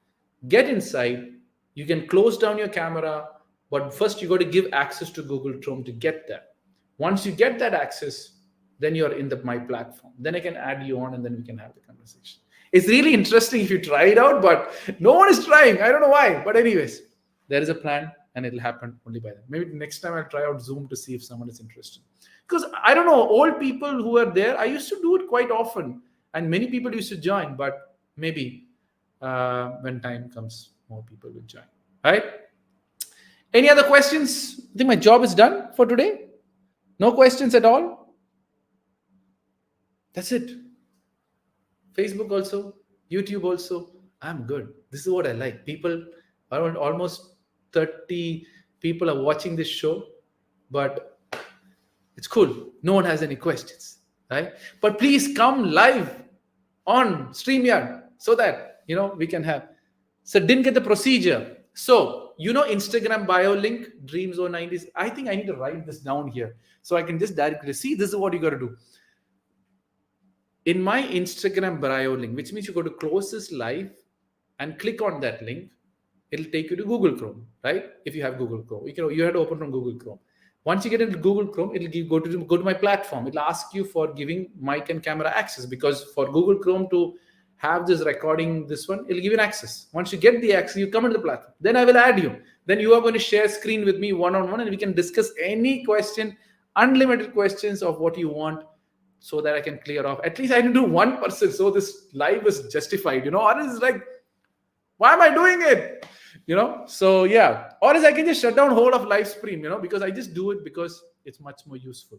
Get inside. You can close down your camera, but first you got to give access to Google Chrome to get that. Once you get that access, then you're in my platform. Then I can add you on and then we can have the conversation. It's really interesting if you try it out, but no one is trying. I don't know why. But anyways, there is a plan and it'll happen only by then. Maybe next time I'll try out Zoom to see if someone is interested. Because I don't know, old people who are there, I used to do it quite often. And many people used to join, but maybe when time comes, more people will join. Right? Any other questions? I think my job is done for today. No questions at all? That's it. Facebook also, YouTube also. I'm good. This is what I like. People, around almost 30 people are watching this show, but it's cool. No one has any questions, right? But please come live on StreamYard so that, we can have. So didn't get the procedure. So, Instagram bio link, Dreams or 90s. I think I need to write this down here so I can just directly see this is what you got to do. In my Instagram bio link, which means you go to close this live and click on that link, it'll take you to Google Chrome, right? If you have Google Chrome, you have to open from Google Chrome. Once you get into Google Chrome, it'll go to my platform. It'll ask you for giving mic and camera access, because for Google Chrome to have this recording, this one, it'll give you an access. Once you get the access, you come into the platform. Then I will add you. Then you are going to share screen with me one-on-one, and we can discuss any question, unlimited questions of what you want, so that I can clear off. At least I can do one person, so this live is justified. Or it's like, why am I doing it? So yeah. Or else I can just shut down whole of live stream, because I just do it because it's much more useful.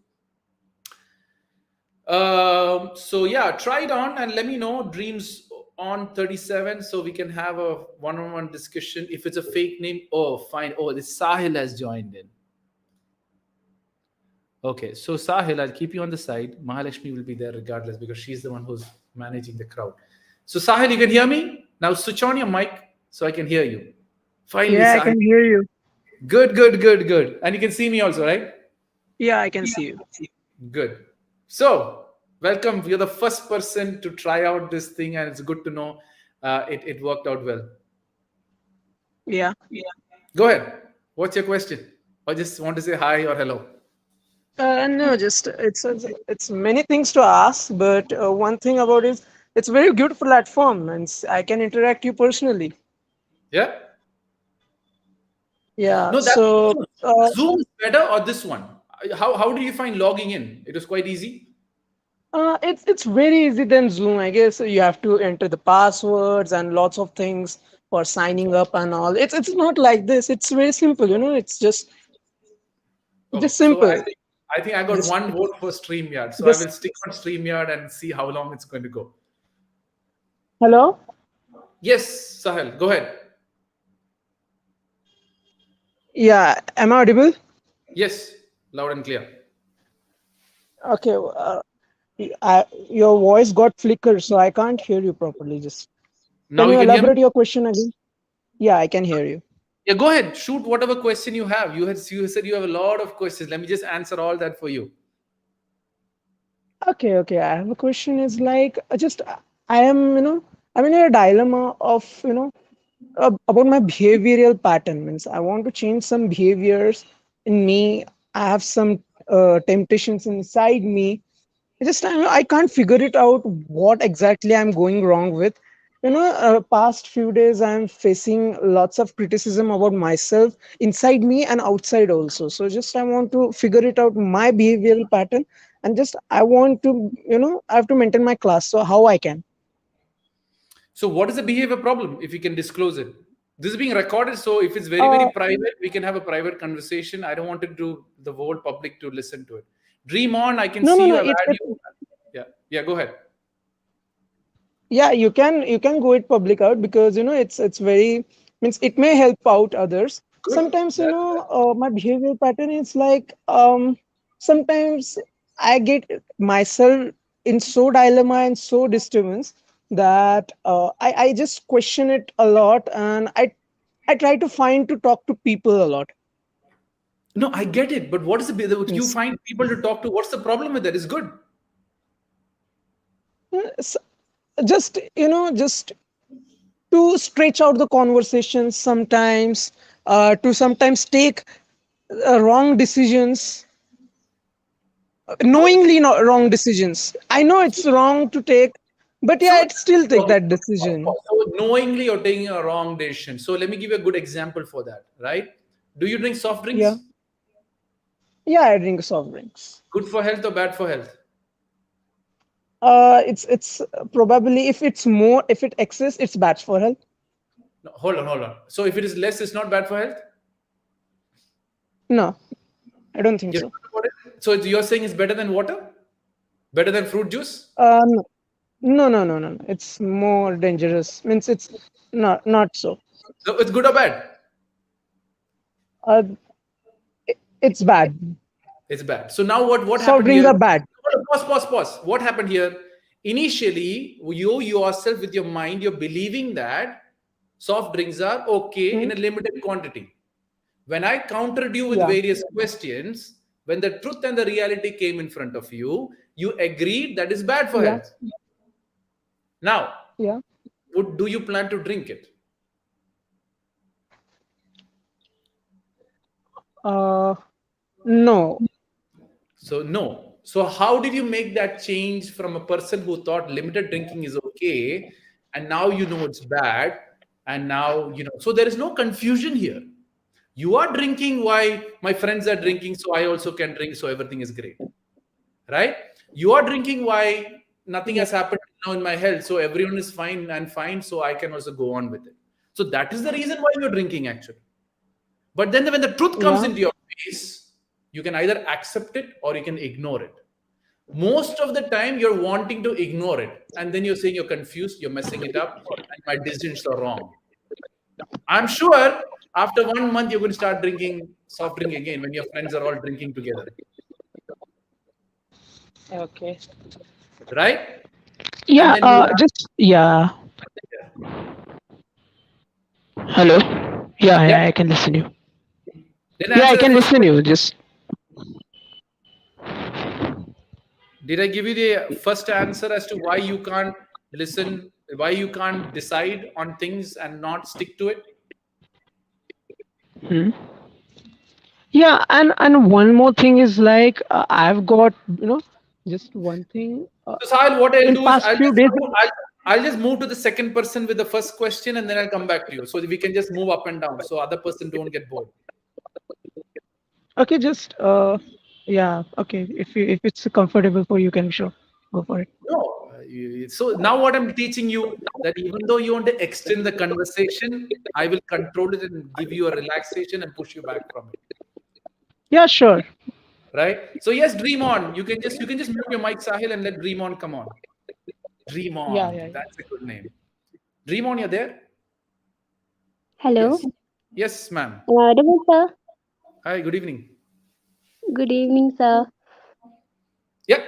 So yeah, try it on and let me know. Dreams on 37, so we can have a one-on-one discussion. If it's a fake name, oh fine. Oh, this Sahil has joined in. Okay, so Sahil, I'll keep you on the side. Mahalakshmi will be there regardless, because she's the one who's managing the crowd. So Sahil, you can hear me? Now switch on your mic so I can hear you. Finally, Yeah, Sahil. I can hear you. Good. And you can see me also, right? Yeah, I can see you. Good. So, welcome. You're the first person to try out this thing, and it's good to know it worked out well. Yeah. Go ahead. What's your question? Or just want to say hi or hello? No, just it's many things to ask, but one thing about it, it's a very good platform, and I can interact you personally. Yeah? Yeah. No, that's So Zoom is better, or this one? How do you find logging in? It was quite easy. it's very easy than Zoom. I guess you have to enter the passwords and lots of things for signing up and all. It's not like this. It's very simple. It's just Oh, so simple. I think I got Just one vote for StreamYard. So I just will stick on StreamYard and see how long it's going to go. hello. Yes, Sahil, go ahead. Yeah, am I audible? Yes, loud and clear. Okay. Your voice got flickered, so I can't hear you properly. Just can Now you you can hear me? elaborate your question again? Yeah, I can hear you. Yeah, go ahead. Shoot whatever question you have. You said you have a lot of questions. Let me just answer all that for you. Okay. I have a question. Is like just I am I'm in a dilemma of about my behavioral pattern. Means I want to change some behaviors in me. I have some temptations inside me. I can't figure it out what exactly I'm going wrong with. Past few days I'm facing lots of criticism about myself inside me and outside also. So just I want to figure it out my behavioral pattern, and just I want to I have to maintain my class. So how I can? So, what is the behavior problem if you can disclose it? This is being recorded, so if it's very, very Uh, private, we can have a private conversation. I don't want it to the whole public to listen to it. Dream on. I can no, see no, you. no. I've had you. Yeah, yeah. Go ahead. Yeah, you can go it public out, because it's very, means it may help out others. Good. Sometimes That, my behavior pattern is like, sometimes I get myself in so dilemma and so disturbance that I just question it a lot, and I try to find to talk to people a lot. no, I get it. But what is you Means, find people to talk to? What's the problem with that? It's good. s- just to stretch out the conversations sometimes, to sometimes take wrong decisions, How is knowingly not wrong decisions. I know it's wrong to take, but yeah, so? I'd still take Okay. that decision. So knowingly you're taking a wrong decision. So let me give you a good example for that. Right? Do you drink soft Yeah, drinks? yeah, I drink soft drinks. Good for health or bad for health? It's probably, if it exists, it's bad for health. No, hold on, hold on. So if it is less, it's not bad for health. No, I don't think You're so. sure about it? So you're saying it's better than water? Better than fruit juice? No, no, no, no, no, no. It's more dangerous. Means it's not so. So it's good or bad? Uh, it's bad. It's bad. So now what Soft happened drinks here? are bad. Pause, pause, pause. What happened here? Initially, you yourself with your mind, you're believing that soft drinks are okay Hmm? in a limited quantity. When I countered you with Yeah, various questions, when the truth and the reality came in front of you, you agreed that is bad for yeah, health. Now, yeah. do you plan to drink it? Uh, no. So no. So how did you make that change from a person who thought limited drinking is okay, and now you know it's bad, and now you know? So there is no confusion here. You are drinking why my friends are drinking, so I also can drink, so everything is great, right? You are drinking why nothing Yeah, has happened now in my health, so everyone is fine and fine, so I can also go on with it. So that is the reason why you're drinking actually. But then when the truth comes yeah, into your face, you can either accept it or you can ignore it. Most of the time, you're wanting to ignore it. And then you're saying you're confused, you're messing it up, and my decisions are wrong. I'm sure after 1 month, you're going to start drinking soft drink again when your friends are all drinking together. okay. Right? And Yeah, then you just yeah. have, Hello. Yeah, yeah. yeah, I can listen you. Then Yeah, I answer the can first listen question. you. Just Did I give you the first answer as to why you can't listen, why you can't decide on things and not stick to it? hmm. Yeah, and one more thing is like, I've got, just one thing. So Sahil, what I'll In do is past few days. I'll just move to the second person with the first question and then I'll come back to you. So that we can just move up and down so other person don't get bored. Okay, just yeah. Okay, if it's comfortable for you, can sure go for it. No. So now what I'm teaching you that even though you want to extend the conversation, I will control it and give you a relaxation and push you back from it. Yeah, sure. Right? So yes, dream on. You can just mute your mic, Sahil, and let dream on come on. Dream Yeah, on. yeah, yeah. That's a good name. Dream on, you're there? Hello, Yes. Yes, ma'am. am I audible, sir? Hi, good evening. Good evening, sir. Yep.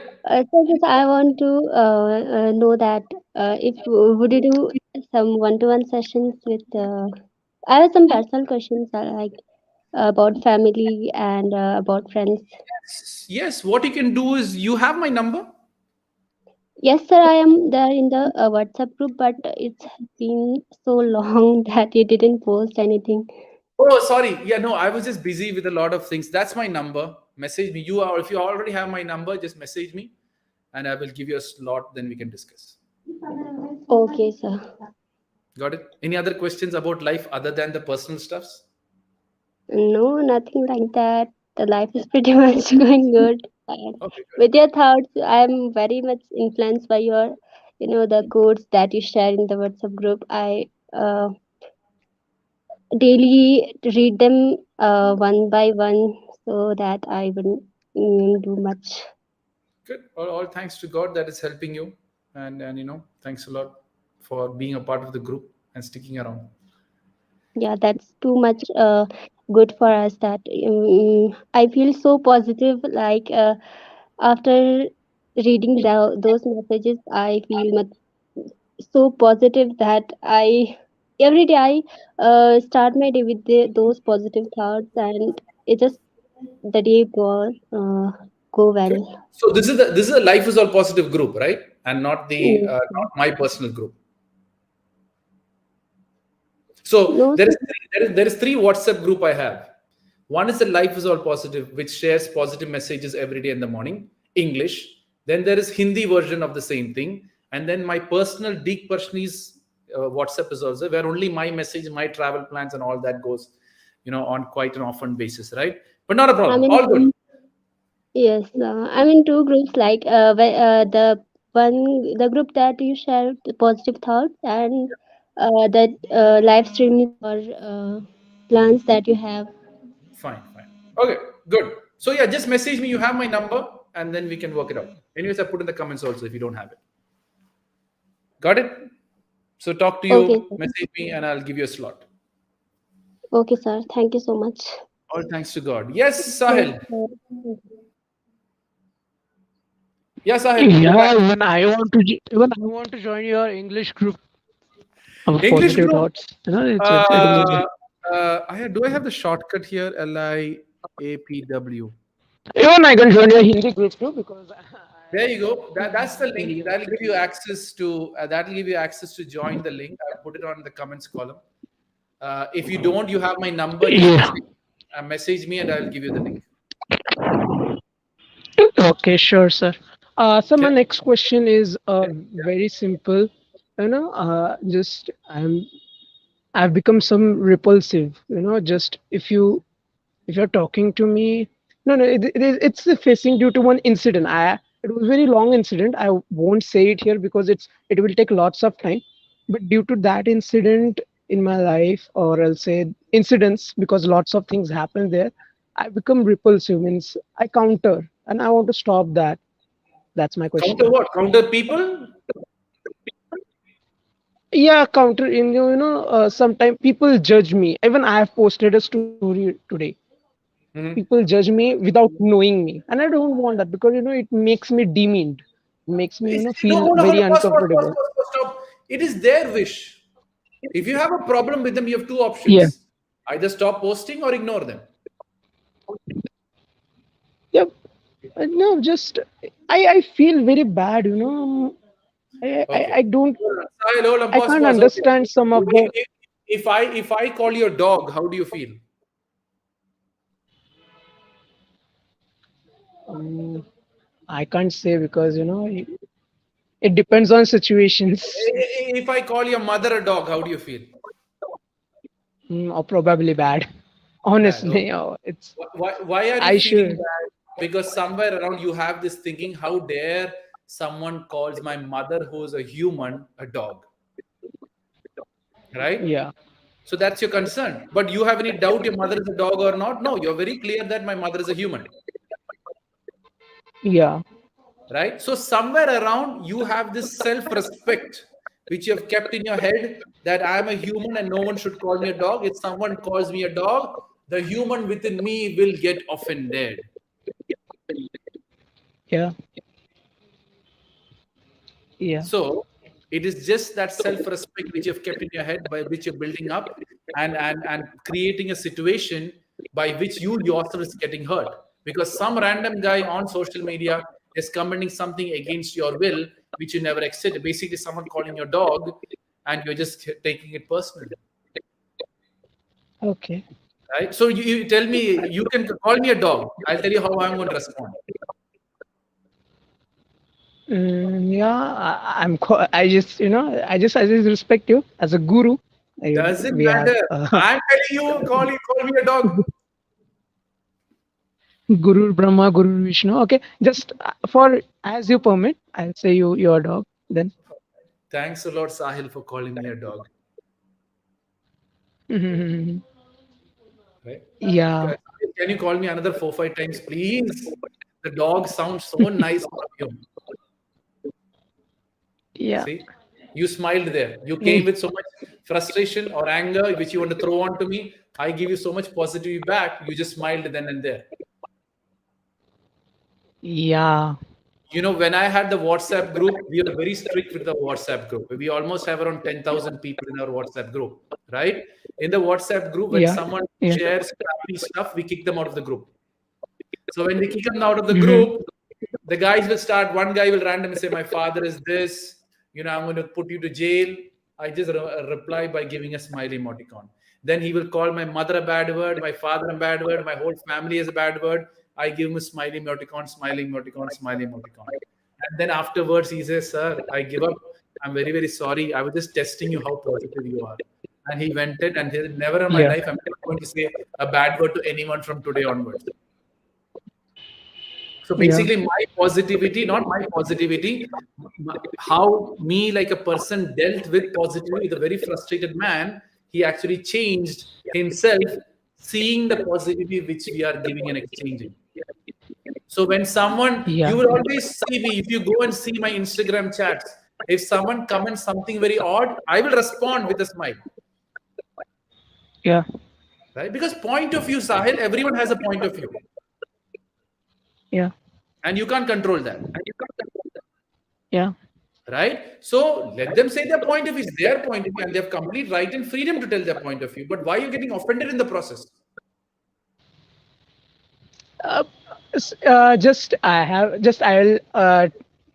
So just I want to know that if would you do some one-to-one sessions with? I have some personal questions like about family and about friends. Yes, what you can do is you have my number. Yes, sir, I am there in the WhatsApp group, but it's been so long that you didn't post anything. Oh, sorry. Yeah, no, I was just busy with a lot of things. That's my number. Message me. You are if you already have my number, just message me and I will give you a slot, then we can discuss. Okay, sir. Got it? Any other questions about life other than the personal stuffs? No, nothing like that. The life is pretty much going good. And Okay, good. with your thoughts, I'm very much influenced by your, the quotes that you share in the WhatsApp group. Uh, daily read them one by one so that I wouldn't do much. Good. All thanks to God that is helping you, and thanks a lot for being a part of the group and sticking around. Yeah, that's too much good for us that I feel so positive. Like after reading those messages, I feel much so positive that I every day I start my day with those positive thoughts, and it just the day go Okay. well. So this is a life is all positive group, right? And not the Yes. not my personal group. So No, there is sir. there is three WhatsApp group I have. One is the Life is All Positive, which shares positive messages every day in the morning, English. Then there is Hindi version of the same thing, and then my personal Deek Parassini's WhatsApp is also where only my message, my travel plans, and all that goes, on quite an often basis, right? But not a I problem. mean, All good. yes, I'm in two groups. Like the group that you share the positive thoughts, and that live streams or plans that you have. Fine, fine. Okay, good. So yeah, just message me. You have my number, and then we can work it out. Anyways, I put in the comments also if you don't have it. Got it? So talk to Okay, you, sir. message me, and I'll give you a slot. Okay, sir. Thank you so much. All thanks to God. Yes, Thank Sahil. you. Yeah, Sahil. You're back. Yeah, even I want to join your English group of English positive group. thoughts. It will be. Uh, do I have the shortcut here? LIAPW. Even I can join your Hindi group too because There you go. That's the link. Hindi. That'll give you access to join the link. I'll put it on the comments column. If you don't, you have my number. Just Yeah. message me, and I'll give you the link. Okay, sure, sir. So my Okay. next question is very simple. Just I've become some repulsive. Just if you're talking to me, no, it's the facing due to one incident. It was very long incident. I won't say it here because it will take lots of time. But due to that incident in my life, or I'll say incidents, because lots of things happen there, I become repulsive. Means I counter, and I want to stop that. That's my Counter question. what? Counter people? Yeah, counter in sometimes people judge me. Even I have posted a story today. People Mhm. judge me without knowing me, and I don't want that because it makes me demeaned. It makes me No, feel hold on, hold very on. Pause, pause, pause, uncomfortable. pause, pause, stop. It is their wish. If you have a problem with them, you have two Yeah, options: either stop posting or ignore them. yeah. No, just I feel very bad. Okay. I don't Hold on, I pause, can't pause. Okay. understand some of the. If I call your dog, how do you feel? Um, I can't say because it depends on situations. If I call your mother a dog, how do you feel? Or probably bad. Bad. Honestly, Okay. it's Why are you I feeling should. bad? Because somewhere around you have this thinking, how dare someone calls my mother, who's a human, a dog, right? Yeah, So that's your concern. But you have any doubt your mother is a dog or not? No, you're very clear that my mother is a human, yeah, right? So somewhere around you have this self-respect which you have kept in your head that I am a human and no one should call me a dog. If someone calls me a dog, the human within me will get offended. yeah, yeah. So it is just that self-respect which you've kept in your head, by which you're building up and creating a situation by which you yourself is getting hurt. Because some random guy on social media is commenting something against your will, which you never accepted. Basically, someone calling your dog, and you're just taking it personally. Okay. Right? So you tell me, you can call me a dog. I'll tell you how I'm going to respond. Yeah, I just respect you as a guru. Doesn't We have matter. I'm telling you, call me a dog. Guru Brahma, Guru Vishnu. Okay, just for as you permit, I'll say your dog. Then Thanks a lot, Sahil, for calling me a dog. Mhm. Right? Yeah. Can can you call me another 4 5 times, please? The dog sounds so nice from you. Yeah. See, you smiled there. You came Mm. with so much frustration or anger which you want to throw onto me. I give you so much positivity back. You just smiled then and there. Yeah. When I had the WhatsApp group, we are very strict with the WhatsApp group. We almost have around 10,000 people in our WhatsApp group, right? In the WhatsApp group, when Yeah. someone Yeah. shares crappy stuff, we kick them out of the group. So when we kick them out of the Hmm. group, the guys will start. One guy will randomly say, "My father is this. I'm going to put you to jail." I just reply by giving a smiley emoticon. Then he will call my mother a bad word, my father a bad word, my whole family is a bad word. I give him a smiley emoticon, smiley emoticon, smiley emoticon. And then afterwards, he says, "Sir, I give up. I'm very, very sorry. I was just testing you how positive you are." And he went it, and he said, "Never in my Yeah. life I'm never going to say a bad word to anyone from today onwards." So Yeah. basically, my positivity, not my positivity, how me like a person dealt with positivity with a very frustrated man, he actually changed himself, seeing the positivity which we are giving and exchanging. So when someone, you Yeah. will always see me, if you go and see my Instagram chats, if someone comments something very odd, I will respond with a smile, Yeah. right? Because point of view, Sahil, everyone has a point of view, Yeah. and you can't control that. Yeah. Right? So let them say their point of view, is their point of view, and they have complete right and freedom to tell their point of view. But why are you getting offended in the process? Uh, just I'll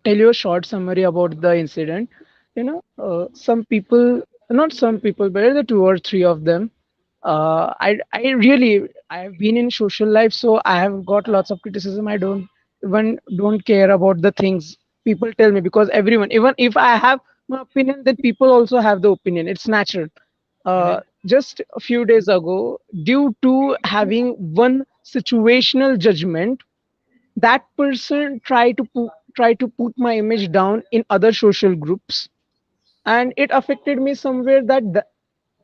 tell you a short summary about the incident. Some people, not some people, but the two or three of them. I've been in social life, so I have got lots of criticism. I don't care about the things people tell me, because everyone, even if I have my opinion, then people also have the opinion. It's natural. Mhm. Just a few days ago, due to having one situational judgment, that person try to put my image down in other social groups, and it affected me somewhere that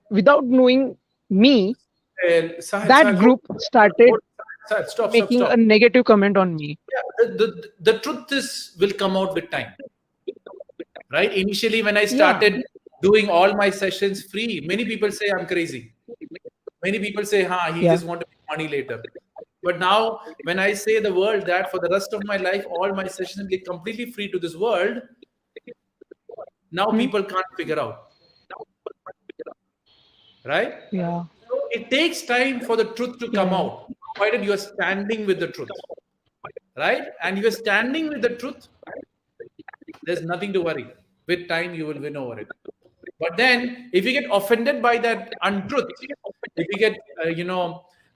without knowing me, Sahil, that Sahil, group started Sahil, stop, stop, making stop. a negative comment on me. Yeah, the truth is will come out with time, right? Initially, when I Yeah. started doing all my sessions free, many people say I'm crazy. Many people say, he Yeah. just want to make money later. But now, when I say the world that for the rest of my life, all my sessions will be completely free to this world, now Hmm? people can't figure out, right? Yeah. So it takes time for the truth to come Yeah. out, provided you are standing with the truth, right? And you are standing with the truth, there's nothing to worry. With time, you will win over it. But then, if you get offended by that untruth, if you get,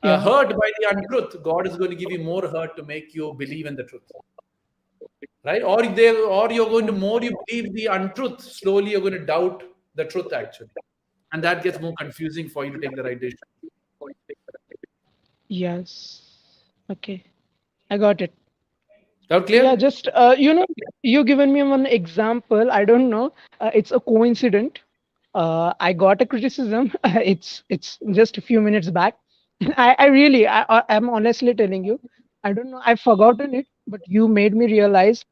Yeah. hurt by the untruth, God is going to give you more hurt to make you believe in the truth, right? Or you're going to Yeah. more you believe the untruth, slowly you're going to doubt the truth actually, and that gets more confusing for you to take the right decision. Yes. Okay. I got it. That Yeah, clear? just you given me one example. I don't know. It's a coincidence. I got a criticism. It's just a few minutes back. I'm honestly telling you, I don't know. I've forgotten it, but you made me realize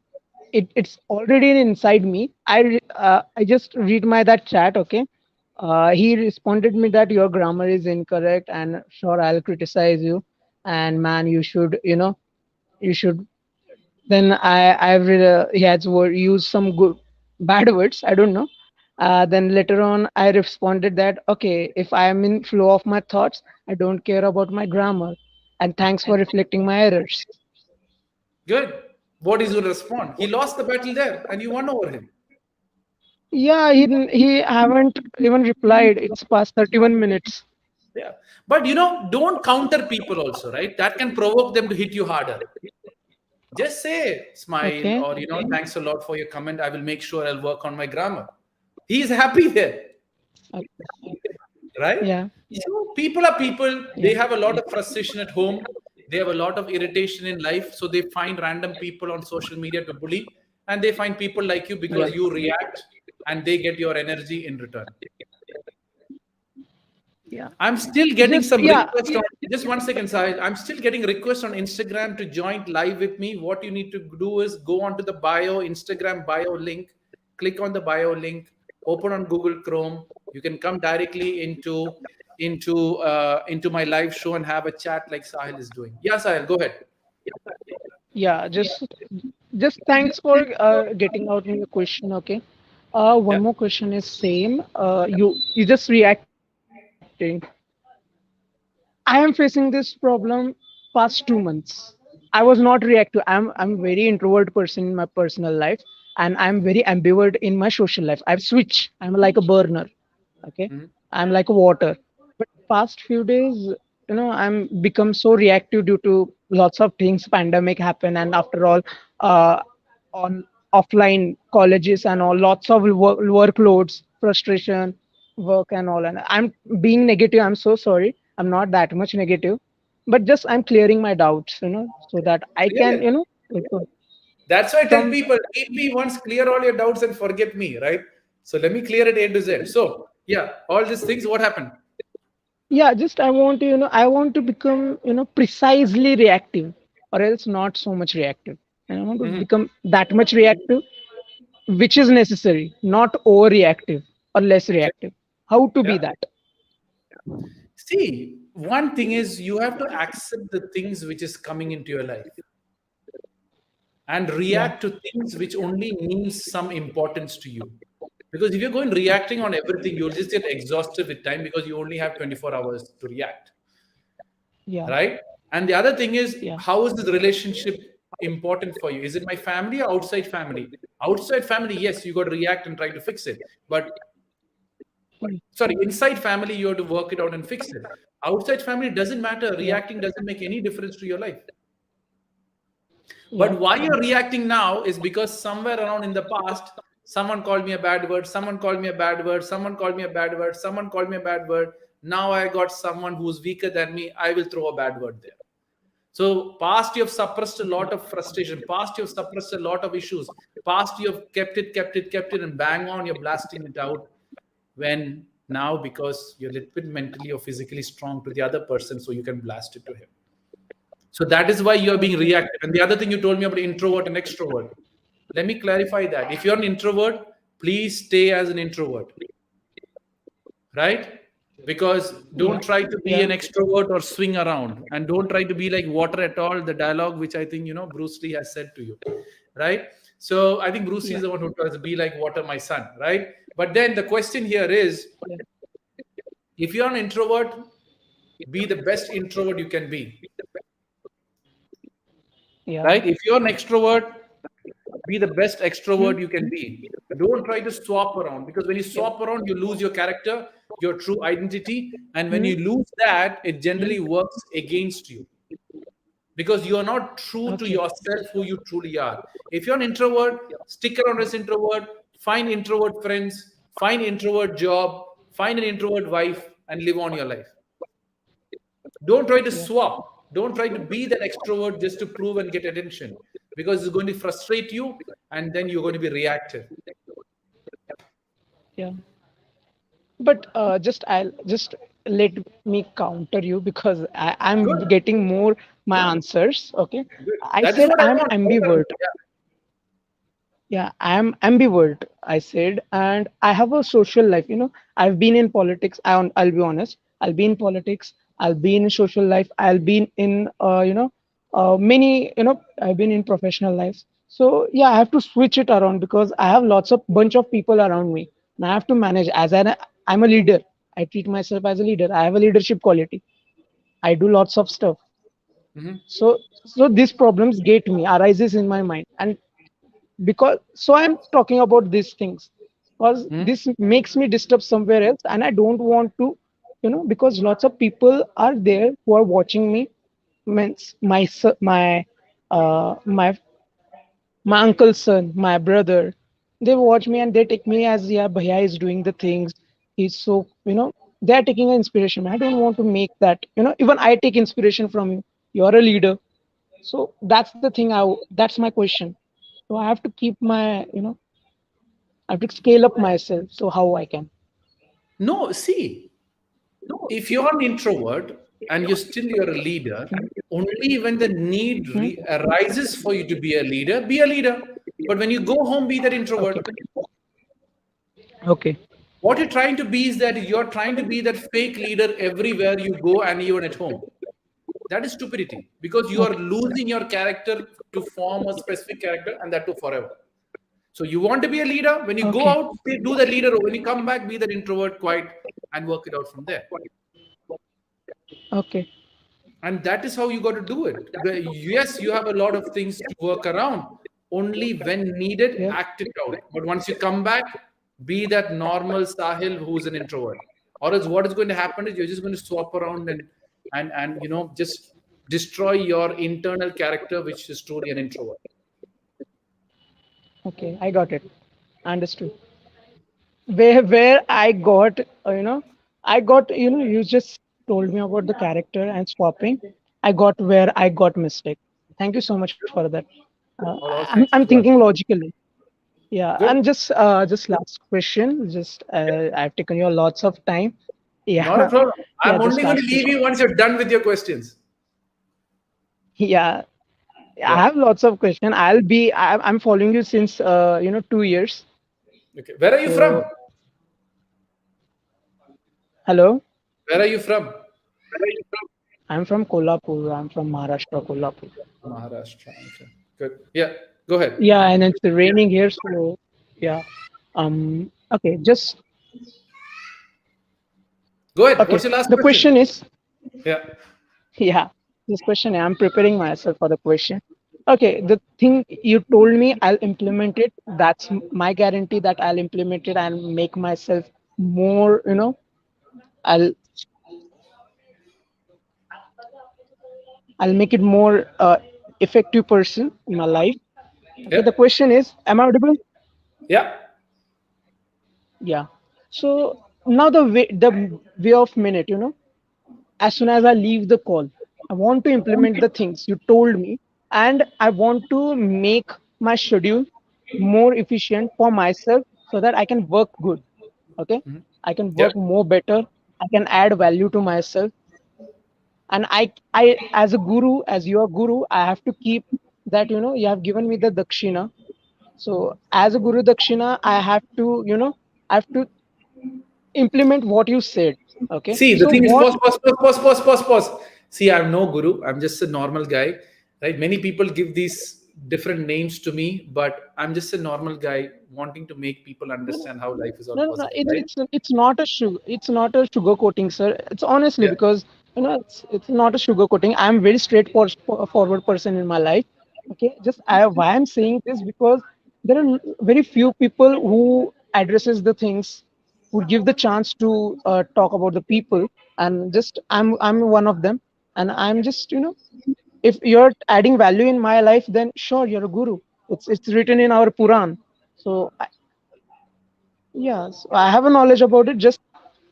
it's already inside me. I just read my that chat. Okay. He responded me that your grammar is incorrect, and sure I'll criticize you. And man, you should. Then I've read, he has used some good bad words. I don't know. Then later on, I responded that okay, if I am in flow of my thoughts, I don't care about my grammar. And thanks for reflecting my errors. Good. What is going to respond? He lost the battle there, and you won over him. Yeah, he haven't even replied. It's past 31 minutes. Yeah, but don't counter people also, right? That can provoke them to hit you harder. Just say smile, Okay. or thanks a lot for your comment. I will make sure I'll work on my grammar. He's happy there, Uh, right? yeah. So people are people. They Yeah. have a lot of frustration at home. They have a lot of irritation in life. So they find random people on social media to bully, and they find people like you Yeah. because you react, and they get your energy in return. Yeah. I'm still getting Just some yeah. requests on, just 1 second, Sahil. I'm still getting requests on Instagram to join live with me. What you need to do is go onto the bio, Instagram bio link, click on the bio link, open on Google Chrome. You can come directly into my live show and have a chat like Sahil is doing. Yeah, Sahil, go ahead. Yeah. Just thanks for getting out me a question. Okay. Yeah. One more question is same. You just reacting. I am facing this problem past 2 months. I was not reactive. I'm very introvert person in my personal life, and I'm very ambivert in my social life. I've switched. I'm like a burner. Okay, Mhm. I'm like a water. But past few days, I'm become so reactive due to lots of things. Pandemic happened, and after all, uh, on offline colleges and all, lots of workloads, frustration, work and all. And I'm being negative. I'm so sorry. I'm not that much negative, but just I'm clearing my doubts, so that I Yeah, can, yeah. like, That's why I tell from people, meet me once, clear all your doubts and forget me, right? So let me clear it A to Z. So yeah, all these things, what happened? yeah, just I want to, I want to become, precisely reactive, or else not so much reactive. And I want to Mhm. become that much reactive, which is necessary, not overreactive or less Okay. reactive. How to be Yeah. that? See, one thing is you have to accept the things which is coming into your life and Yeah, react to things which only means some importance to you. Because if you're going reacting on everything, you'll just get exhausted with time because you only have 24 hours to react, yeah, right? And the other thing is, yeah, how is this relationship important for you? Is it my family or outside family? Outside family, yes, you got to react and try to fix it. But sorry, inside family, you have to work it out and fix it. Outside family doesn't matter. yeah, Reacting doesn't make any difference to your life. yeah, But why you're reacting now is because somewhere around in the past, someone called me a bad word, someone called me a bad word, someone called me a bad word, someone called me a bad word. Now I got someone who's weaker than me. I will throw a bad word there. So, past you have suppressed a lot of frustration. Past you have suppressed a lot of issues. Past you have kept it, and bang on, you're blasting it out. When now, because you're a little bit mentally or physically strong to the other person, so you can blast it to him. So that is why you are being okay, reactive. And the other thing you told me about introvert and extrovert. Let me clarify that. If you're an introvert, please stay as an introvert, right? Because yeah, don't try to be yeah, an extrovert or swing around, and don't try to be like water at all. The dialogue which I think Bruce Lee has said to you, right? So I think Bruce Lee yeah, is the one who tells be like water, my son, right? But then the question here is, yeah, if you're an introvert, be the best introvert you can be, yeah. right? If you're an extrovert, be the best Hmm? extrovert you can be. Don't try to swap around, because when you Yeah. swap around, you lose your character, your true identity. And when Hmm? you lose that, it Hmm? generally works against you, because you are not true to Okay. yourself, who you truly are. If you're an introvert, stick around as introvert, find introvert friends, find introvert job, find an introvert wife, and live on your life. Don't try to Yeah. swap. Don't try to be that extrovert just to prove and get attention, because it's going to frustrate you, and then you're going to be reactive. Yeah. But just I'll just let me counter you because I'm Good, getting more my answers. Okay. good. I That is said what I I'm want. ambivert. Yeah, I'm ambivert, I said, and I have a social life. I've been in politics. I'll be honest. I'll be in politics. I'll be in social life. I'll be in, many, I've been in professional lives. So yeah, I have to switch it around because I have lots of bunch of people around me, and I have to manage. I'm a leader. I treat myself as a leader. I have a leadership quality. I do lots of stuff. Mhm. So these problems get me arises in my mind, and because so I'm talking about these things because Mhm. this makes me disturb somewhere else, and I don't want to, because lots of people are there who are watching me, means my my uncle's son, my brother. They watch me and they take me as, yeah, bhaiya is doing the things, he's so, they're taking an inspiration. I don't want to make that, even I take inspiration from you. You're a leader. So that's the thing. That's my question. So I have to keep my, I have to scale up myself. So how I can? No, see, if you're an introvert and you're a leader, only when the need Hmm? arises for you to be a leader. But when you go home, be that Okay. introvert. Okay. What you're trying to be is that you're trying to be that fake leader everywhere you go and even at home. That is stupidity because you are Okay. losing your character to form a specific character and that too forever. So you want to be a leader. When you go Okay. out, do the leader role. When you come back, be that introvert, quiet, and work it out from there. Okay. And that is how you got to do it. Yes, you have a lot of things to work around. Only when needed, Yeah. act it out. But once you come back, be that normal Sahil who's an introvert. Or else what is going to happen is you're just going to swap around and just destroy your internal character, which is truly an introvert. Okay. I got it. Understood. Where I got, I got, you just told me about the character and swapping. I got where I got mistake. Thank you so much for that. All I'm thanks to thinking God. logically. Yeah, Good. and just last question. Just I've taken you lots of time. Not a Yeah, problem. yeah. I'm Just only going to last leave question. you once you're done with your questions. Yeah, I Yeah. have lots of question. I'm following you since 2 years. Okay. Where are you from? So hello, Where are you from? I'm from Kolhapur. I'm from Maharashtra, Kolhapur. Maharashtra. Okay. Good. Yeah. Go ahead. Yeah, and it's raining here, so yeah. Okay, just Go ahead. okay. What's your last The question? question is, Yeah. yeah, this question. I'm preparing myself for the question. Okay, the thing you told me, I'll implement it. That's my guarantee that I'll implement it and make myself more. I'll I'll make it more effective person in my life. Okay, Yeah. the question is, am I audible? Yeah. Yeah. So now the way of minute, as soon as I leave the call, I want to implement the things you told me, and I want to make my schedule more efficient for myself so that I can work good. Okay, Mhm. I can Yeah. work more better. I can add value to myself, and I as a guru, as your guru, I have to keep that. You have given me the dakshina. So as a guru dakshina, I have to I have to implement what you said. Okay, See, the so thing is, what? pause. See, I'm no guru. I'm just a normal guy, right? Many people give these different names to me, but I'm just a normal guy wanting to make people No, understand how life is all no. possible, It's right? it's it's not a sugar. It's not a sugar coating, sir. It's honestly Yeah. because it's not a sugar coating. I'm very forward person in my life. Okay, just why I'm saying this because there are very few people who addresses the things, who give the chance to talk about the people, and just I'm one of them, and I'm just if you're adding value in my life, then sure you're a guru. It's written in our Puran. So yes, I have a knowledge about it. Just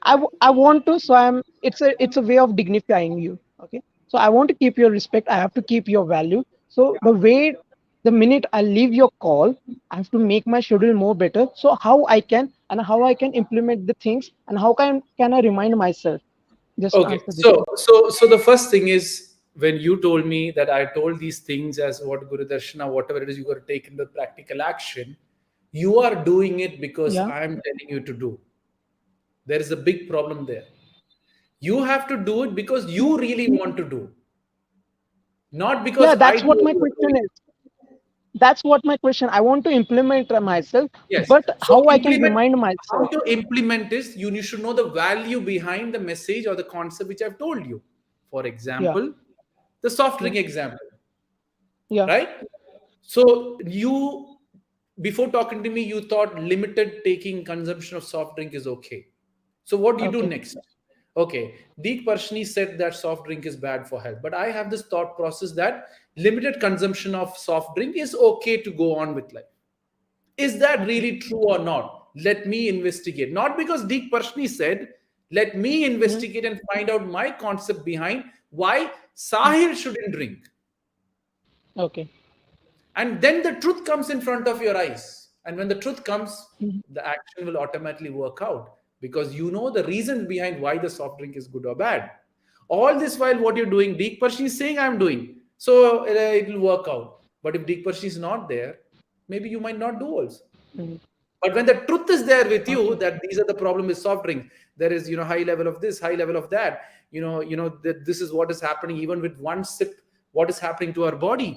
I want to, so I'm. It's a way of dignifying you. Okay, so I want to keep your respect. I have to keep your value. So the minute I leave your call, I have to make my schedule more better. So how I can implement the things, and how can I remind myself? Just Okay. answer this So, question. the first thing is when you told me that I told these things as what Guru Darshana, whatever it is you got to take into practical action, you are doing it because Yeah, I'm telling you to do. There is a big problem there. You have to do it because you really want to do, not because yeah. I That's what told my you to do question it. is. That's what my question. I want to implement myself, Yes. but So how I can implement remind how myself? to implement is you should know the value behind the message or the concept which I've told you. For Yeah, example, the soft yeah, drink example, yeah. right? So you before talking to me, you thought limited taking consumption of soft drink is okay. So what do you do Okay, next? Okay, Deek Parassini said that soft drink is bad for health, but I have this thought process that limited consumption of soft drink is okay to go on with life. Is that okay. really true or not? Let me investigate. Not because Deek Parshni said, let me Mhm. investigate and find out my concept behind why Mm. Sahil shouldn't drink. Okay. And then the truth comes in front of your eyes. And when the truth comes, Mhm. the action will automatically work out because you know the reason behind why the soft drink is good or bad. All this while, what you're doing, Deek Parassini is saying I'm doing, so it will work out. But if Deek Parassini is not there, maybe you might not do also. Mm. But when the truth is there with you, Okay. that these are the problem with soft drink, there is, high level of this, high level of that, that this is what is happening even with one sip, what is happening to our body,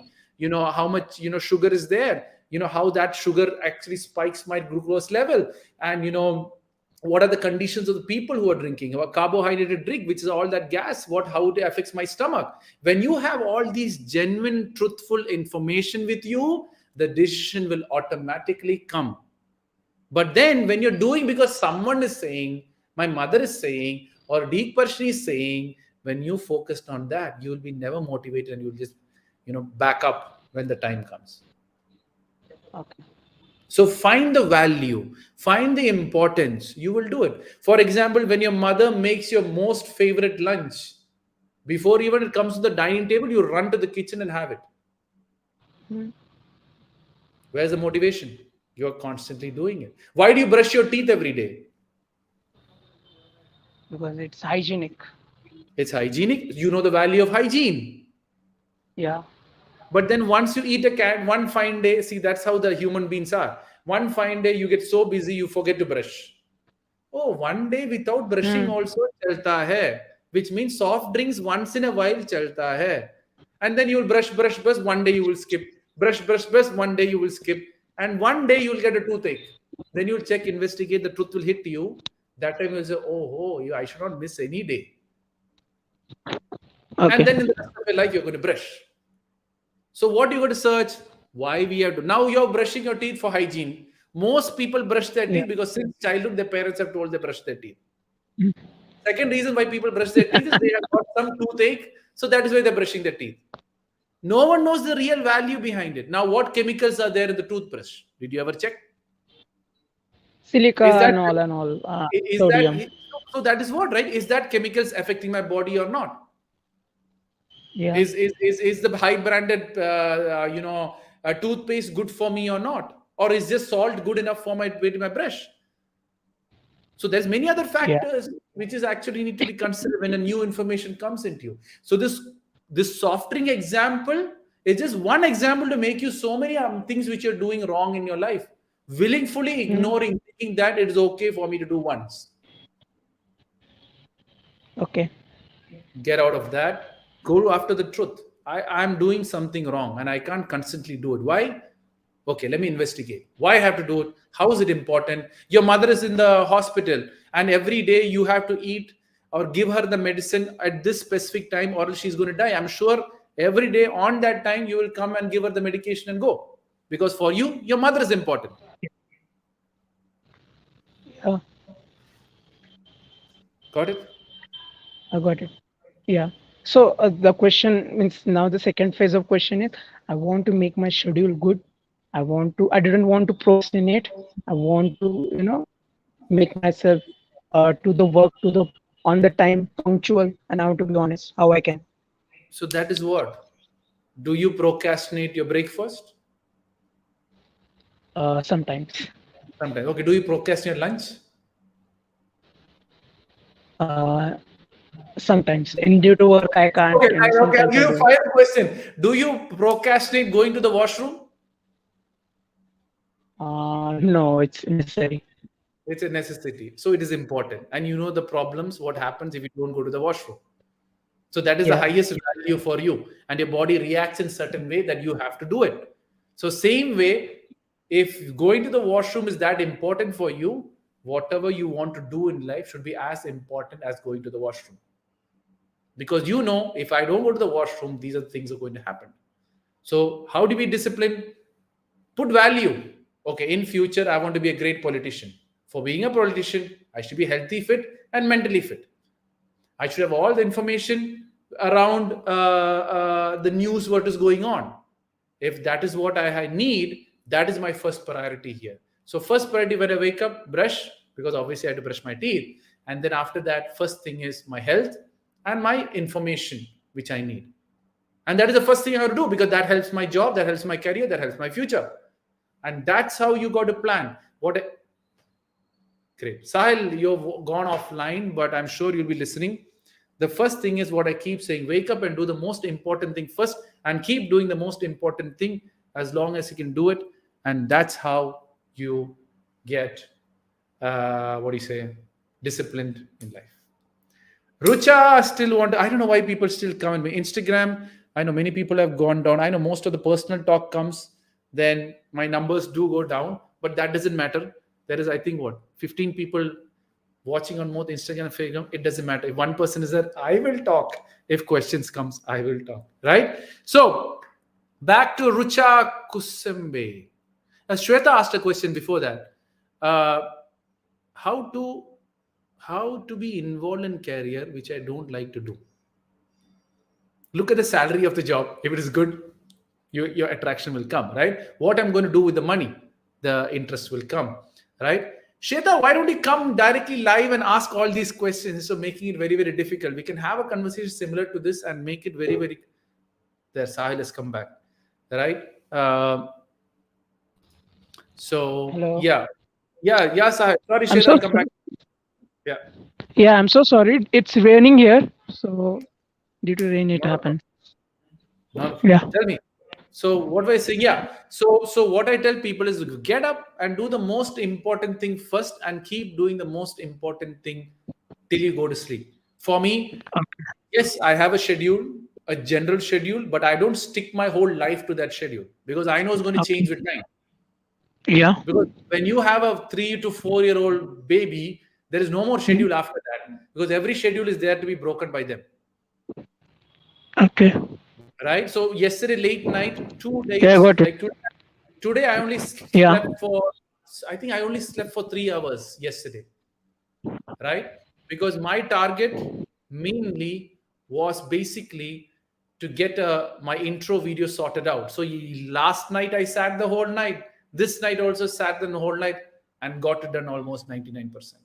how much, sugar is there, how that sugar actually spikes my glucose level, and, what are the conditions of the people who are drinking a carbohydrated drink, which is all that gas, how it affects my stomach. When you have all these genuine, truthful information with you, the decision will automatically come. But then when you're doing because someone is saying, my mother is saying, or Deek Parassini is saying, when you focused on that, you will be never motivated and you'll just, back up when the time comes. Okay. So find the value, find the importance, you will do it. For example, when your mother makes your most favorite lunch, before even it comes to the dining table, you run to the kitchen and have it. Mm. Where's the motivation? You're constantly doing it. Why do you brush your teeth every day? Because it's hygienic. It's hygienic. You know the value of hygiene. Yeah. But then once you eat a cat, one fine day, see, that's how the human beings are. One fine day, you get so busy, you forget to brush. Oh, one day without brushing Mm. also chalta hai, which means soft drinks once in a while chalta hai. And then you will brush, brush, brush. One day you will skip. Brush, brush, brush. One day you will skip. And one day you will get a toothache. Then you'll check, investigate, the truth will hit you. That time you'll say, I should not miss any day. And Okay. then in the rest of your life, you're going to brush. So what you got to search? Why we have to. Now you're brushing your teeth for hygiene. Most people brush their Yeah. teeth because since childhood, their parents have told they brush their teeth. Mm. Second reason why people brush their teeth is they have got some toothache. So that is why they're brushing their teeth. No one knows the real value behind it. Now, what chemicals are there in the toothbrush? Did you ever check? Silica Is that and all. is Sodium. that so? That is what, right? Is that chemicals affecting my body or not? Yeah. Is the high branded toothpaste good for me or not, or is just salt good enough for my with my brush? So there's many other Yeah. factors which is actually need to be considered when a new information comes into you. So this soft drink example is just one example to make you so many things which you're doing wrong in your life, willingly Mm. ignoring, thinking that it is okay for me to do once. Okay. Get out of that, go after the truth. I'm doing something wrong and I can't constantly do it. Why? Okay, let me investigate why I have to do it. How is it important? Your mother is in the hospital and every day you have to eat or give her the medicine at this specific time or else she's going to die. I'm sure every day on that time you will come and give her the medication and go, because for you your mother is important. Yeah. Got it? I got it. Yeah. So the question means now the second phase of question is I want to make my schedule good. I didn't want to procrastinate. I want to, make myself to the work to the on the time punctual, and I want to be honest how I can. So that is what. Do you procrastinate your breakfast? Sometimes. Sometimes. Okay. Do you procrastinate lunch? Uh, Sometimes. And due to work I can't, Okay, okay. I'll sometimes give I you a do it. final question. Do you procrastinate going to the washroom? No, it's necessary. It's a necessity. So it is important. And you know the problems, what happens if you don't go to the washroom. So that is the Yeah. highest value for you. And your body reacts in certain way that you have to do it. So same way, if going to the washroom is that important for you, whatever you want to do in life should be as important as going to the washroom. Because if I don't go to the washroom, these are the things are going to happen. So how do we discipline? Put value. Okay, in future, I want to be a great politician. For being a politician, I should be healthy, fit, and mentally fit. I should have all the information around the news, what is going on. If that is what I need, that is my first priority here. So first priority when I wake up, brush, because obviously I have to brush my teeth. And then after that, first thing is my health and my information, which I need. And that is the first thing I have to do because that helps my job, that helps my career, that helps my future. And that's how you got to plan. Great. Sahil, you've gone offline, but I'm sure you'll be listening. The first thing is what I keep saying: wake up and do the most important thing first, and keep doing the most important thing as long as you can do it. And that's how you get, what do you say, disciplined in life. Rucha still want. I don't know why people still come in my Instagram. I know many people have gone down. I know most of the personal talk comes, then my numbers do go down, but that doesn't matter. There is, I think, what 15 people watching on both Instagram and Facebook. It doesn't matter. If one person is there, I will talk. If questions comes, I will talk. Right. So back to Rucha Kusembe. Shweta asked a question before that. Uh, how to be involved in career which I don't like to do. Look at the salary of the job. If it is good, your attraction will come, right? What I'm going to do with the money, the interest will come, right? Shweta, why don't you come directly live and ask all these questions? So making it very, very difficult. We can have a conversation similar to this and make it very, very. There, Sahil has come back, right? So Hello. yeah, Sahil. Sorry, I'm so Shweta, come back. Yeah. Yeah, I'm so sorry. It's raining here, so due to rain, it No, happened. no. Yeah. Tell me. So what was I saying? Yeah. So what I tell people is get up and do the most important thing first, and keep doing the most important thing till you go to sleep. For me, Okay. yes, I have a schedule, a general schedule, but I don't stick my whole life to that schedule because I know it's going to Okay. change with time. Yeah. Because when you have a 3 to 4 year old baby, there is no more Mhm. schedule after that because every schedule is there to be broken by them. Okay. Right? So yesterday late night, two Yeah, I days, got it. like today I only Yeah. slept for, I think I only slept for 3 hours yesterday, right? Because my target mainly was basically to get my intro video sorted out. So last night I sat the whole night. This night also sat the whole night and got it done almost 99%.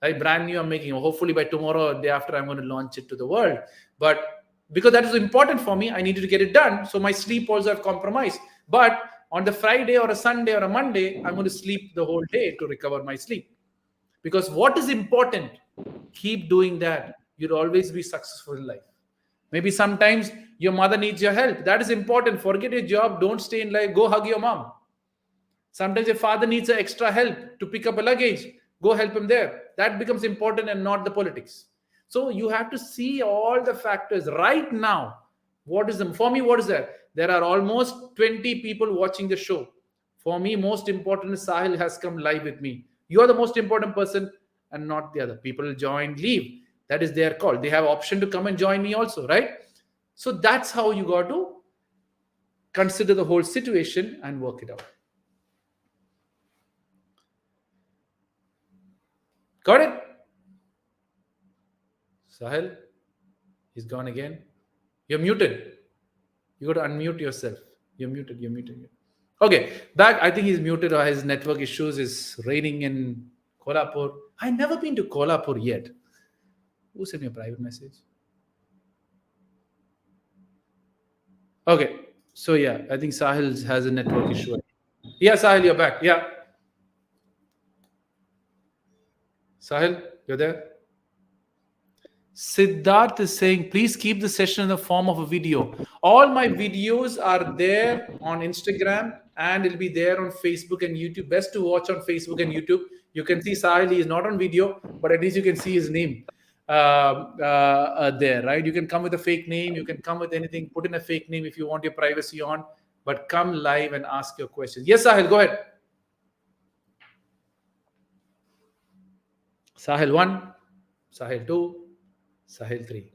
Right, brand new I'm making. Hopefully by tomorrow or day after I'm going to launch it to the world. But because that is important for me, I needed to get it done. So my sleep also have compromised. But on the Friday or a Sunday or a Monday, I'm going to sleep the whole day to recover my sleep. Because what is important, keep doing that. You'll always be successful in life. Maybe sometimes your mother needs your help. That is important. Forget your job. Don't stay in life. Go hug your mom. Sometimes your father needs an extra help to pick up a luggage. Go help him there. That becomes important and not the politics. So you have to see all the factors right now. What is them? For me, what is that? There are almost 20 people watching the show. For me, most important is Sahil has come live with me. You are the most important person and not the other. People join, leave. That is their call. They have option to come and join me also, right? So that's how you got to consider the whole situation and work it out. Got it? Sahil, he's gone again. You're muted. You got to unmute yourself. You're muted. You're muted. Okay, back. I think he's muted or his network issues. Is raining in Kolhapur. I've never been to Kolhapur yet. Who sent me a private message? Okay, so yeah, I think Sahil has a network issue. Yeah, Sahil, you're back. Yeah, Sahil, you're there. Siddharth is saying, please keep the session in the form of a video. All my videos are there on Instagram and it'll be there on Facebook and YouTube. Best to watch on Facebook and YouTube. You can see Sahil, he is not on video, but at least you can see his name there, right? You can come with a fake name. You can come with anything. Put in a fake name if you want your privacy on, but come live and ask your questions. Yes, Sahil, go ahead. Sahil 1, Sahil 2, Sahil 3.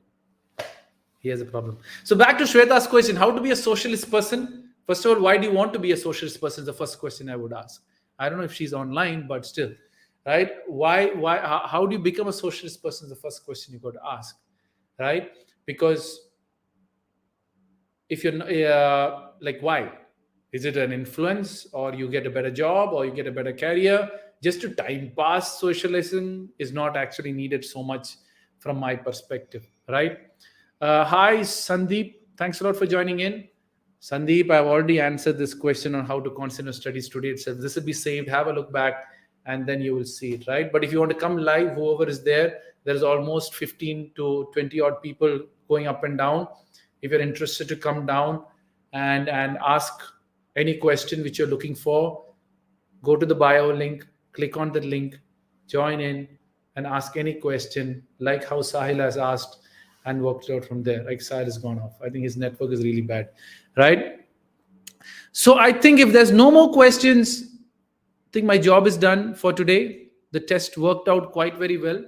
He has a problem. So back to Shweta's question, how to be a socialist person? First of all, why do you want to be a socialist person? Is the first question I would ask. I don't know if she's online, but still, right? How do you become a socialist person? Is the first question you got to ask, right? Because if you're like, why? Is it an influence, or you get a better job, or you get a better career? Just to time pass, socialism is not actually needed so much from my perspective, right? Hi, Sandeep. Thanks a lot for joining in. Sandeep, I've already answered this question on how to consider studies today itself. This will be saved. Have a look back and then you will see it, right? But if you want to come live, whoever is there, there's almost 15 to 20 odd people going up and down. If you're interested to come down and ask any question which you're looking for, go to the bio link, click on the link, join in, and ask any question, like how Sahil has asked, and worked it out from there. Like Sahil has gone off. I think his network is really bad, right? So I think if there's no more questions, I think my job is done for today. The test worked out quite very well.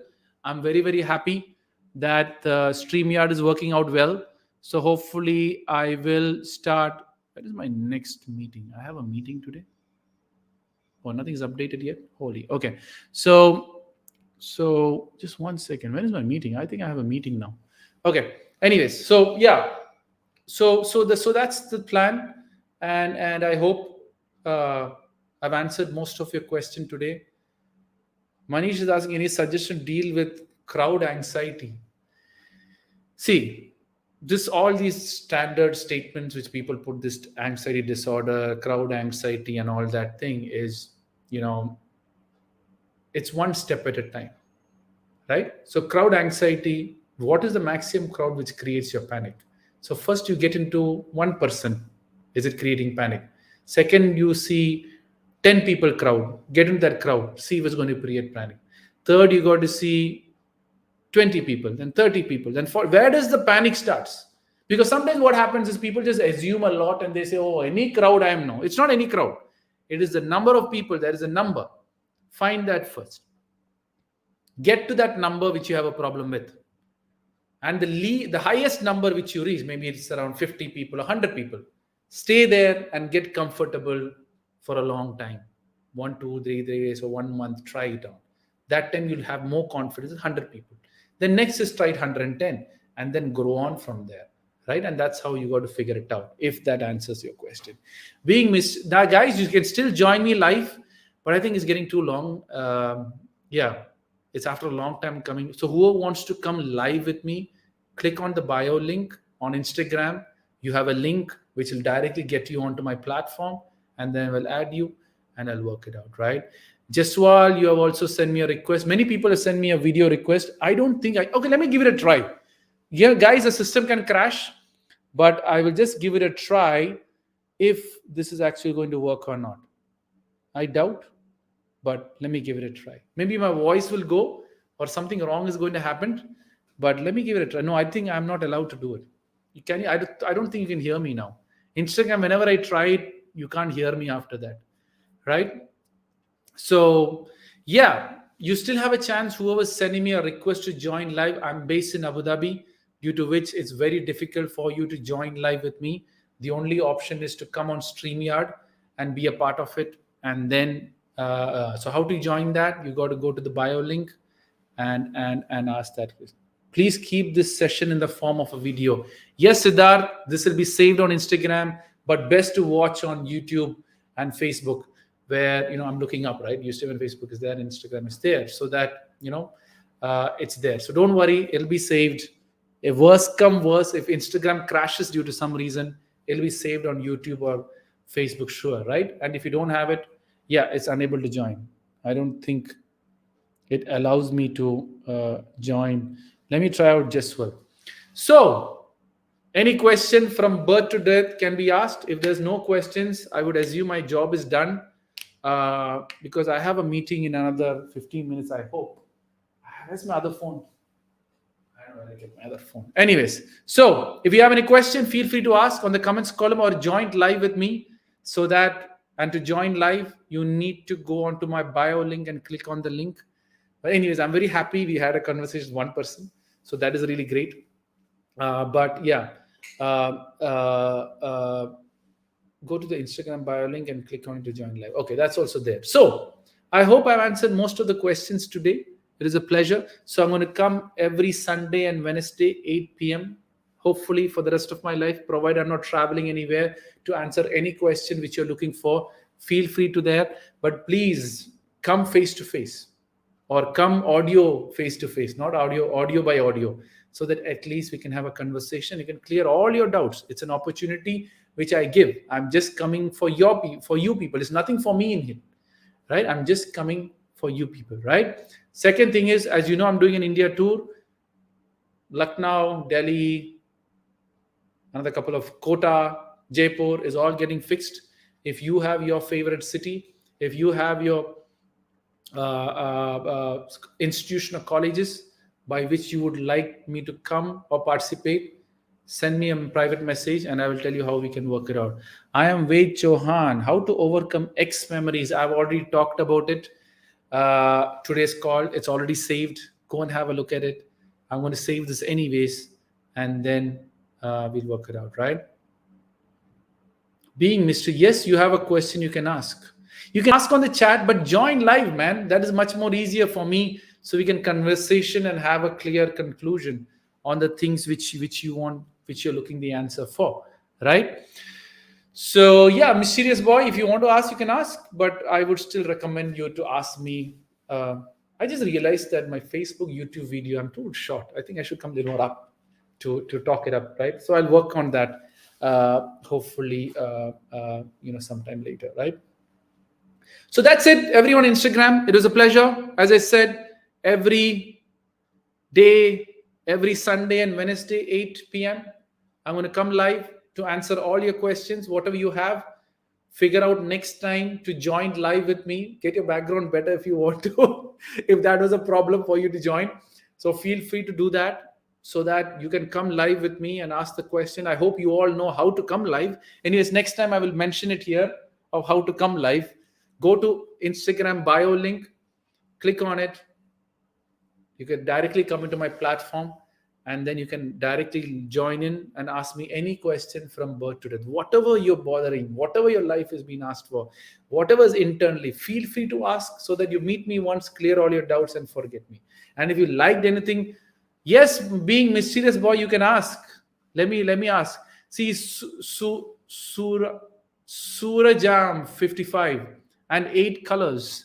I'm very, very happy that StreamYard is working out well. So hopefully I will start. What is my next meeting? I have a meeting today. Oh, nothing's updated yet. Holy. Okay. So just 1 second. When is my meeting? I think I have a meeting now. Okay. Anyways, so yeah. So that's the plan, and I hope I've answered most of your question today. Manish is asking any suggestion to deal with crowd anxiety. See, all these standard statements which people put, this anxiety disorder, crowd anxiety, and all that thing is, it's one step at a time, right? So crowd anxiety, what is the maximum crowd which creates your panic? So first you get into one person, is it creating panic? Second, you see 10 people crowd, get into that crowd, see what's going to create panic. Third, you got to see 20 people, then 30 people, then where does the panic starts? Because sometimes what happens is people just assume a lot and they say, oh, any crowd I am. No, it's not any crowd. It is the number of people. There is a number. Find that first. Get to that number which you have a problem with. And the highest number which you reach, maybe it's around 50 people, 100 people. Stay there and get comfortable for a long time. 1, 2, 3 days or 1 month, try it out. That time you'll have more confidence with 100 people. Then next is try 110 and then grow on from there, right? And that's how you got to figure it out, if that answers your question. Now, guys, you can still join me live, but I think it's getting too long. Yeah, it's after a long time coming. So whoever wants to come live with me, click on the bio link on Instagram. You have a link which will directly get you onto my platform, and then we'll add you and I'll work it out, right? Jaswal, you have also sent me a request. Many people have sent me a video request. I don't think okay, let me give it a try. Yeah, guys, the system can crash, but I will just give it a try if this is actually going to work or not. I doubt, but let me give it a try. Maybe my voice will go or something wrong is going to happen, but let me give it a try. No, I think I'm not allowed to do it. I don't think you can hear me now. Instagram, whenever I try it, you can't hear me after that, right? So yeah, you still have a chance. Whoever's sending me a request to join live, I'm based in Abu Dhabi, due to which it's very difficult for you to join live with me. The only option is to come on StreamYard and be a part of it. And then, so how to join that? You got to go to the bio link and ask that question. Please keep this session in the form of a video. Yes, Siddharth, this will be saved on Instagram, but best to watch on YouTube and Facebook, where I'm looking up, right? YouTube and Facebook is there, and Instagram is there, so that it's there. So don't worry, it'll be saved. If worst come worse, if Instagram crashes due to some reason, it'll be saved on YouTube or Facebook, sure, right? And if you don't have it, yeah, it's unable to join. I don't think it allows me to join. Let me try out Jaswal. So, any question from birth to death can be asked. If there's no questions, I would assume my job is done, because I have a meeting in another 15 minutes, I hope. Where's my other phone? I don't know where I get my other phone. Anyways, so if you have any question, feel free to ask on the comments column or join live with me. So that, and to join live, you need to go onto my bio link and click on the link. But anyways, I'm very happy we had a conversation with one person. So that is really great. But yeah, go to the Instagram bio link and click on it to join live. Okay, that's also there. So I hope I've answered most of the questions today. It is a pleasure. So I'm going to come every Sunday and Wednesday, 8 p.m., hopefully for the rest of my life, provided I'm not traveling anywhere, to answer any question which you're looking for. Feel free to there, but please come face to face, or come audio face to face, not audio by audio, so that at least we can have a conversation. You can clear all your doubts. It's an opportunity which I give. I'm just coming for you people. It's nothing for me in here, right? I'm just coming for you people, right? Second thing is, as you know, I'm doing an India tour. Lucknow, Delhi, another couple of Kota, Jaipur is all getting fixed. If you have your favorite city, if you have your institution or colleges by which you would like me to come or participate, send me a private message and I will tell you how we can work it out. I am Ved Chauhan. How to overcome X memories. I've already talked about it. Today's call, it's already saved. Go and have a look at it. I'm going to save this anyways, and then we'll work it out, right? Being mystery. Yes, you have a question you can ask. You can ask on the chat, but join live, man. That is much more easier for me, so we can conversation and have a clear conclusion on the things which you want, which you're looking the answer for, right? So yeah, mysterious boy, if you want to ask, you can ask, but I would still recommend you to ask me. I just realized that my Facebook, YouTube video, I'm too short. I think I should come a little more up to talk it up, right? So I'll work on that. Hopefully, sometime later, right? So that's it, everyone. Instagram. It was a pleasure. As I said, every day, every Sunday and Wednesday, 8 p.m. I'm going to come live to answer all your questions, whatever you have. Figure out next time to join live with me. Get your background better if you want to, if that was a problem for you to join. So feel free to do that so that you can come live with me and ask the question. I hope you all know how to come live. Anyways, next time I will mention it here of how to come live. Go to Instagram bio link, click on it. You can directly come into my platform, and then you can directly join in and ask me any question from birth to death. Whatever you're bothering, whatever your life has been asked for, whatever is internally, feel free to ask so that you meet me once, clear all your doubts and forget me. And if you liked anything, yes, being mysterious boy, you can ask. Let me ask. See, Surajam 55 and 8 colors.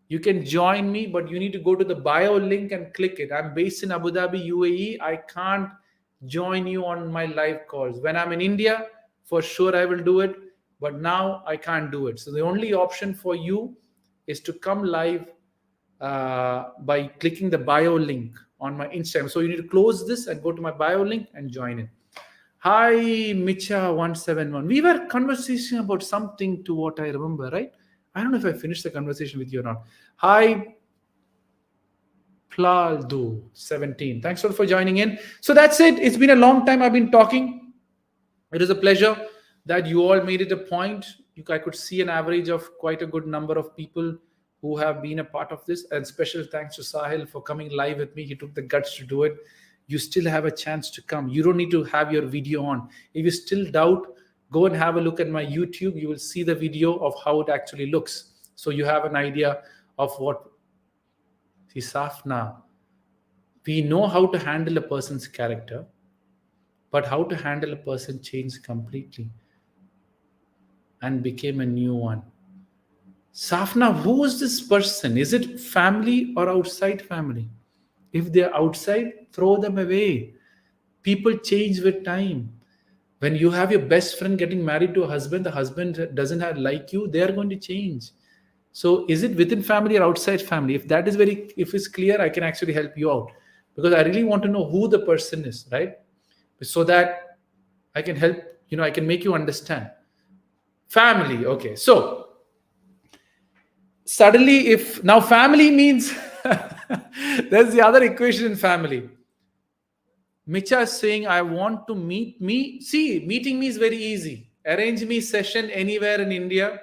You can join me, but you need to go to the bio link and click it. I'm based in Abu Dhabi, UAE. I can't join you on my live calls. When I'm in India, for sure I will do it, but now I can't do it. So the only option for you is to come live by clicking the bio link on my Instagram. So you need to close this and go to my bio link and join in. Hi, Micha171. We were conversing about something to what I remember, right? I don't know if I finished the conversation with you or not. Hi, Plaldo17. Thanks for joining in. So that's it. It's been a long time I've been talking. It is a pleasure that you all made it a point. I could see an average of quite a good number of people who have been a part of this. And special thanks to Sahil for coming live with me. He took the guts to do it. You still have a chance to come. You don't need to have your video on. If you still doubt, go and have a look at my YouTube. You will see the video of how it actually looks. So you have an idea of what. See, Safna, we know how to handle a person's character, but how to handle a person changed completely and became a new one. Safna, who is this person? Is it family or outside family? If they're outside, throw them away. People change with time. When you have your best friend getting married to a husband, the husband doesn't like you, they are going to change. So is it within family or outside family? If that is if it's clear, I can actually help you out, because I really want to know who the person is, right? So that I can help, I can make you understand. Family, okay. So suddenly now family means, there's the other equation in family. Micha is saying, I want to meet me. See, meeting me is very easy. Arrange me session anywhere in India,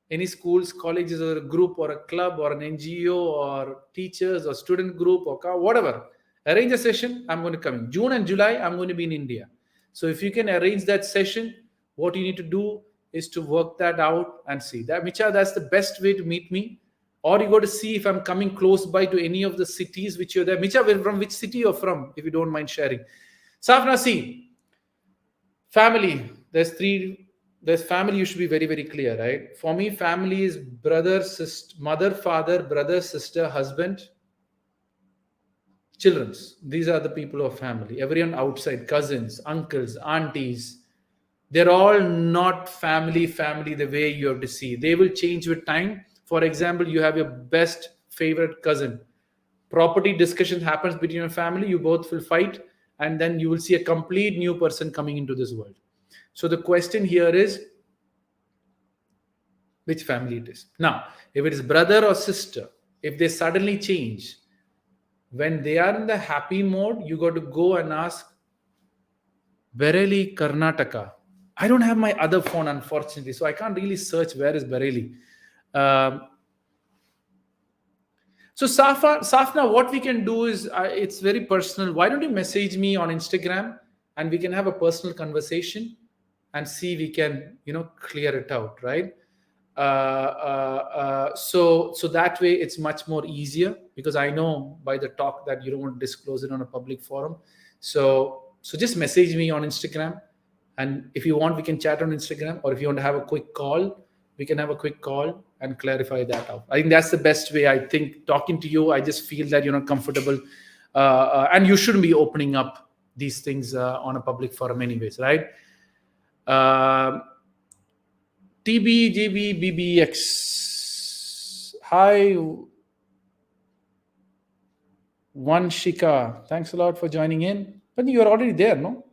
any schools, colleges, or a group, or a club, or an NGO, or teachers, or student group, or whatever. Arrange a session, I'm going to come in. June and July, I'm going to be in India. So if you can arrange that session, what you need to do is to work that out and see. That, Micha, that's the best way to meet me. Or you got to see if I'm coming close by to any of the cities which you're there. Micha, from which city you're from, if you don't mind sharing. Safna, see, family, there's family, you should be very, very clear, right? For me, family is brother, sister, mother, father, brother, sister, husband, children. These are the people of family. Everyone outside, cousins, uncles, aunties, they're all not family the way you have to see. They will change with time. For example, you have your best favorite cousin. Property discussion happens between your family, you both will fight, and then you will see a complete new person coming into this world. So the question here is which family it is. Now, if it is brother or sister, if they suddenly change, when they are in the happy mode, you got to go and ask, Bareilly, Karnataka. I don't have my other phone, unfortunately, so I can't really search where is Bareilly. Um, so Safna, what we can do is it's very personal. Why don't you message me on Instagram and we can have a personal conversation and see we can clear it out, right? So that way it's much more easier, because I know by the talk that you don't want to disclose it on a public forum. So just message me on Instagram, and if you want we can chat on Instagram, or if you want to have a quick call, we can have a quick call and clarify that out. I think that's the best way. I think talking to you, I just feel that you're not comfortable, and you shouldn't be opening up these things on a public forum anyways, right? TBGBBBX. Hi, Vanshika. Thanks a lot for joining in. But you are already there, no?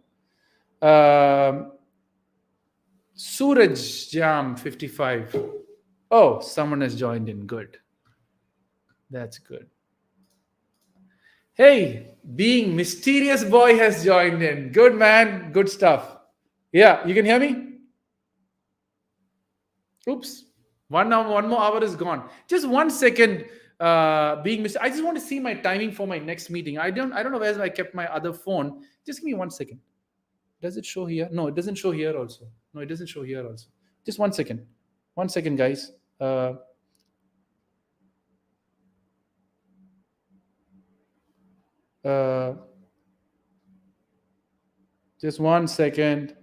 Suraj Jam 55. Oh, someone has joined in. Good. That's good. Hey, being mysterious boy has joined in. Good, man. Good stuff. Yeah, you can hear me? Oops. One more hour is gone. Just 1 second. I just want to see my timing for my next meeting. I don't know where I kept my other phone. Just give me 1 second. Does it show here? No, it doesn't show here also. No, it doesn't show here also. Just 1 second. 1 second, guys. Just 1 second.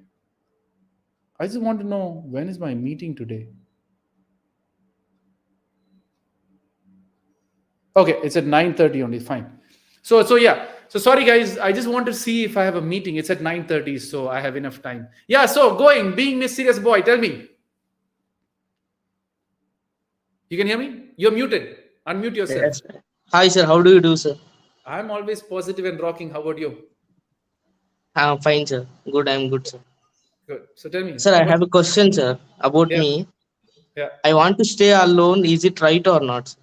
I just want to know, when is my meeting today? Okay, it's at 9:30 only. Fine. So yeah. So sorry guys, I just want to see if I have a meeting. It's at 9:30, so I have enough time. Yeah, so being mysterious boy, tell me. You can hear me? You're muted. Unmute yourself. Yes. Hi, sir. How do you do, sir? I'm always positive and rocking. How about you? I'm fine, sir. Good, I'm good, sir. Good. So tell me. Sir, I have a question, sir, about me. Yeah. I want to stay alone. Is it right or not?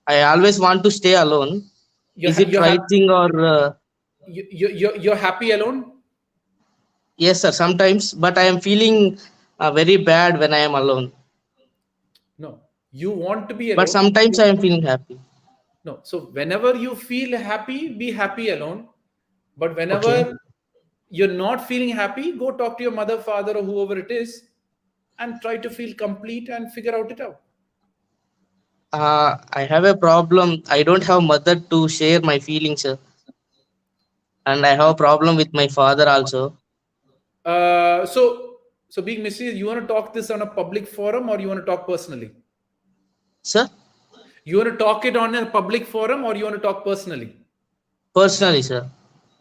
I always want to stay alone. Is it right thing or... You're happy alone? Yes, sir, sometimes. But I am feeling very bad when I am alone. No. You want to be alone. But sometimes I am feeling happy. No. So whenever you feel happy, be happy alone. But whenever you're not feeling happy, go talk to your mother, father, or whoever it is, and try to feel complete and figure it out. I have a problem. I don't have mother to share my feelings, sir. And I have a problem with my father also. So being mysterious, you want to talk this on a public forum, or you want to talk personally? Sir? You want to talk it on a public forum, or you want to talk personally? Personally, sir.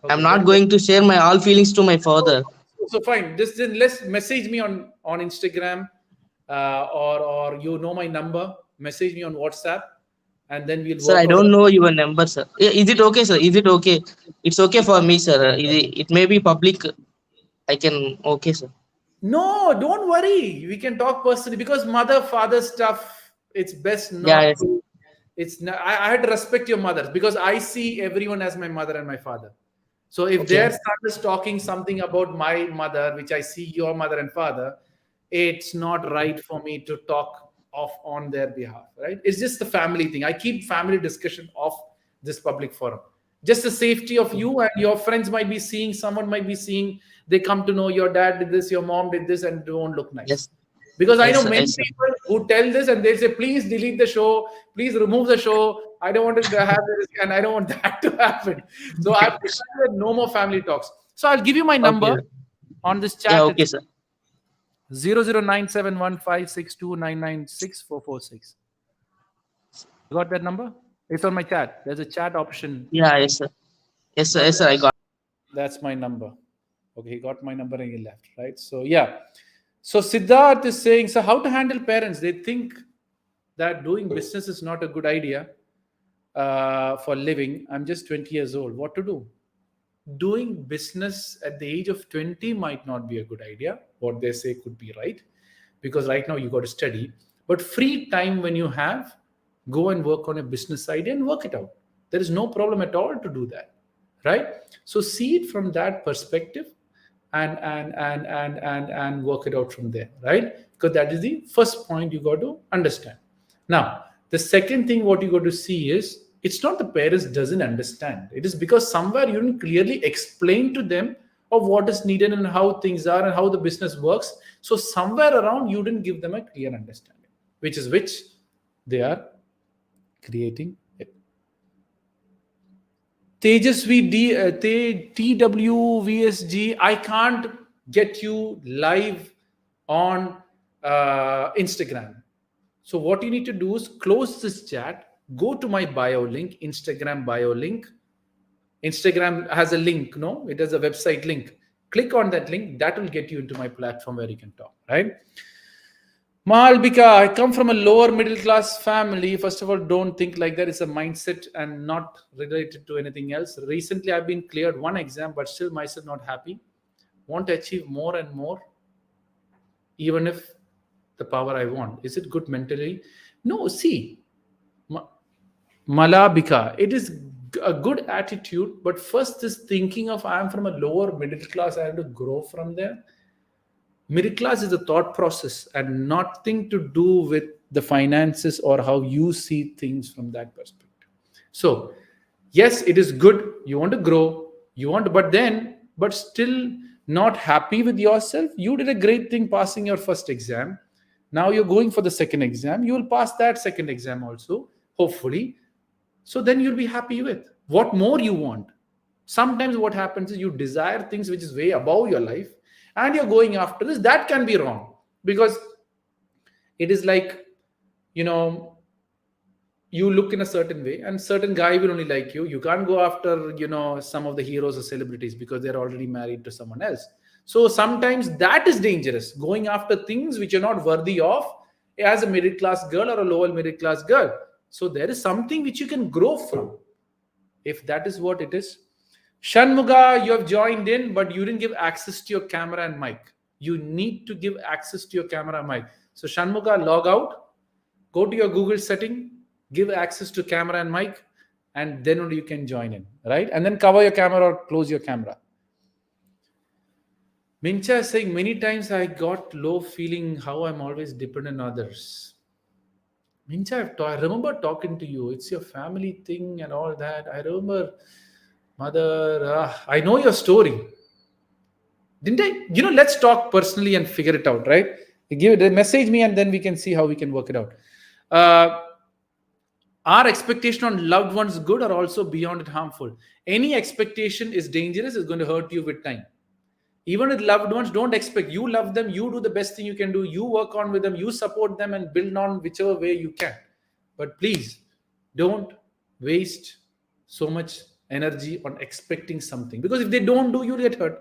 Okay, I'm not going to share my all feelings to my father. So fine. Just then let's message me on Instagram, or my number. Message me on WhatsApp, and then we'll. Sir, I don't know your number, sir. Is it okay, sir? Is it okay? It's okay for me, sir. It may be public. I can. Okay, sir. No, don't worry. We can talk personally, because mother, father stuff, it's best not. Yeah, yes. It's not, I had to respect your mothers, because I see everyone as my mother and my father. So if their son is talking something about my mother, which I see your mother and father, it's not right for me to talk off on their behalf, right? It's just the family thing. I keep family discussion off this public forum. Just the safety of you, and your friends might be seeing, someone might be seeing, they come to know your dad did this, your mom did this, and don't look nice. Yes. Because I know many people who tell this and they say, please delete the show, please remove the show. I don't want to have this, and I don't want that to happen. So I've decided no more family talks. So I'll give you my number on this chat. Yeah, okay, sir. 0097156299646. You got that number? It's on my chat. There's a chat option. Yeah, yes, sir. Yes, sir. Yes, sir. I got. That's my number. Okay, he got my number and he left, right? So yeah. So Siddharth is saying, so how to handle parents? They think that doing business is not a good idea for living. I'm just 20 years old. What to do? Doing business at the age of 20 might not be a good idea. What they say could be right, because right now you got to study. But free time when you have, go and work on a business idea and work it out. There is no problem at all to do that, right? So see it from that perspective, and work it out from there, right? Because that is the first point you got to understand. Now, the second thing what you got to see is, it's not the parents doesn't understand. It is because somewhere you didn't clearly explain to them of what is needed and how things are and how the business works. So somewhere around you didn't give them a clear understanding, which they are creating it. Tejasvi TWVSG, I can't get you live on Instagram. So what you need to do is close this chat, go to my bio link, Instagram bio link. Instagram has a link, no? It has a website link. Click on that link. That will get you into my platform where you can talk, right? Malbika, I come from a lower middle class family. First of all, don't think like that. It's a mindset and not related to anything else. Recently, I've been cleared one exam, but still myself not happy. Want to achieve more and more, even if the power I want. Is it good mentally? No, see, Malabika, it is a good attitude, but first this thinking of I am from a lower middle class, I have to grow from there. Middle class is a thought process and nothing to do with the finances or how you see things from that perspective. So, yes, it is good. You want to grow, you want to, but still not happy with yourself. You did a great thing passing your first exam. Now you're going for the second exam. You will pass that second exam also, hopefully. So then you'll be happy with what more you want. Sometimes what happens is you desire things which is way above your life and you're going after this. That can be wrong, because it is like, you know, you look in a certain way and certain guy will only like you. You can't go after, you know, some of the heroes or celebrities because they're already married to someone else. So sometimes that is dangerous, going after things which you're not worthy of as a middle class girl or a lower middle class girl. So there is something which you can grow from, if that is what it is. Shanmuga, you have joined in, but you didn't give access to your camera and mic. You need to give access to your camera and mic. So Shanmuga, log out, go to your Google setting, give access to camera and mic, and then only you can join in, right? And then cover your camera or close your camera. Mincha is saying, many times I got low feeling how I'm always dependent on others. Mincha, I remember talking to you. It's your family thing and all that. I remember, mother, I know your story. Didn't I? You know, let's talk personally and figure it out, right? You give it, message me, and then we can see how we can work it out. Our expectation on loved ones good or also beyond it harmful? Any expectation is dangerous, is going to hurt you with time. Even with loved ones, don't expect. You love them, you do the best thing you can do, you work on with them, you support them and build on whichever way you can. But please, don't waste so much energy on expecting something, because if they don't do, you'll get hurt.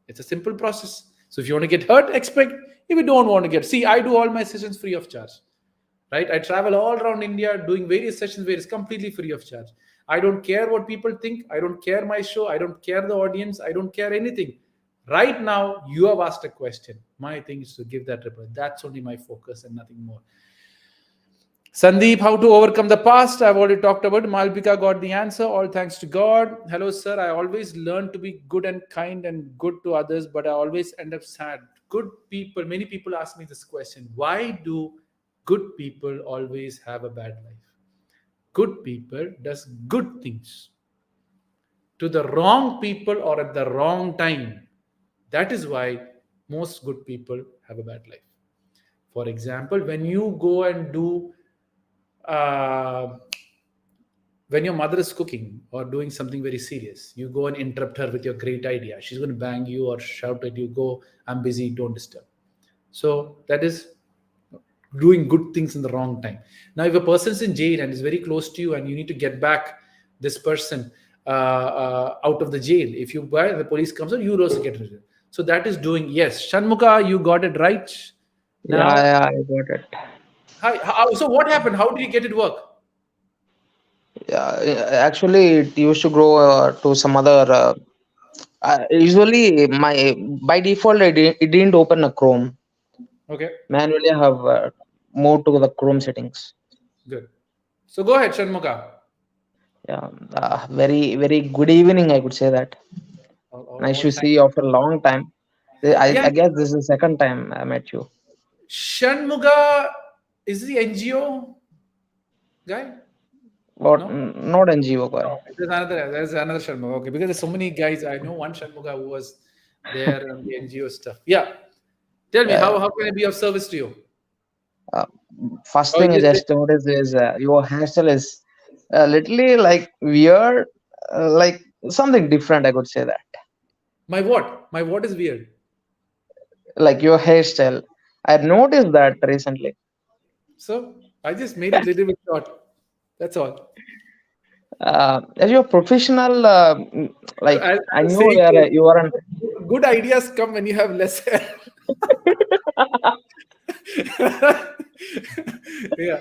It's a simple process. So if you want to get hurt, expect. If you don't want to get, see, I do all my sessions free of charge, right? I travel all around India doing various sessions where it's completely free of charge. I don't care what people think. I don't care my show. I don't care the audience. I don't care anything. Right now, you have asked a question. My thing is to give that reply. That's only my focus and nothing more. Sandeep, how to overcome the past? I've already talked about it. Malbika got the answer. All thanks to God. Hello, sir. I always learn to be good and kind and good to others, but I always end up sad. Good people, many people ask me this question. Why do good people always have a bad life? Good people does good things to the wrong people or at the wrong time. That is why most good people have a bad life. For example, when you go and do, when your mother is cooking or doing something very serious, you go and interrupt her with your great idea. She's going to bang you or shout at you, go, I'm busy, don't disturb. So that is doing good things in the wrong time. Now, if a person's in jail and is very close to you and you need to get back this person out of the jail, if you buy, the police comes out, you also get rid. So that is doing, yes. Shanmuka, you got it right. Now, Yeah, I got it. Hi. So what happened? How did you get it work? Actually, it used to grow to some other. Usually, my by default, it didn't open a Chrome. Okay, Manually, I have moved to the Chrome settings. good. So go ahead, Shanmuga. Yeah, very good evening. I could say that. Nice to Thank see you after a long time. yeah, I guess this is the second time I met you. Shanmuga is the NGO guy? What? No? Not NGO guy. No, there's another Shanmuga. Okay, because there's so many guys. I know one Shanmuga who was there on the NGO stuff. Yeah. Tell me, Yeah. how can I be of service to you? Uh, First Or thing I is it just noticed is your hairstyle is literally like weird, like something different. I could say that. my what? My what is weird? Like your hairstyle, I noticed that recently. So I just made it little bit short. That's all. As your professional, So like as I the know saying goes, you are an. good ideas come when you have less hair. Yeah.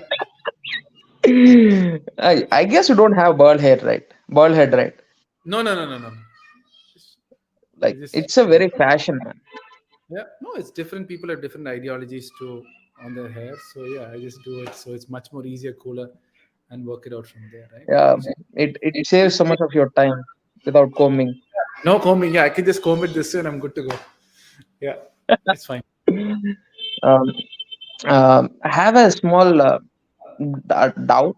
I guess you don't have bald hair, right? Bald head, right? No, no, no, no, no. I Like just it's a very fashion, man. yeah. No, it's different. People have different ideologies too on their hair. So yeah, I just do it. So it's much more easier, cooler, and work it out from there, right? Yeah, So, it saves so much of your time without combing. no combing. Yeah, I can just comb it this way and I'm good to go. Yeah, it's fine. Um, I have a small doubt.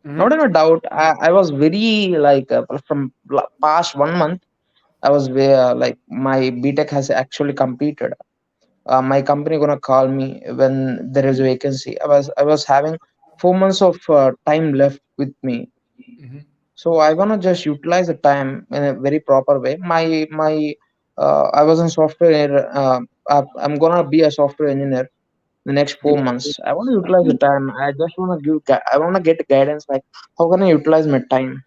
Not Hmm. even a doubt. I was very like from past 1 month. I was like my BTech has actually completed. My company gonna call me when there is a vacancy. I was having 4 months of time left with me, Hmm. so I wanna just utilize the time in a very proper way. My I was in software. I'm gonna be a software engineer the next 4 months. I want to utilize the time. I just want to I want to get guidance like how can I utilize my time.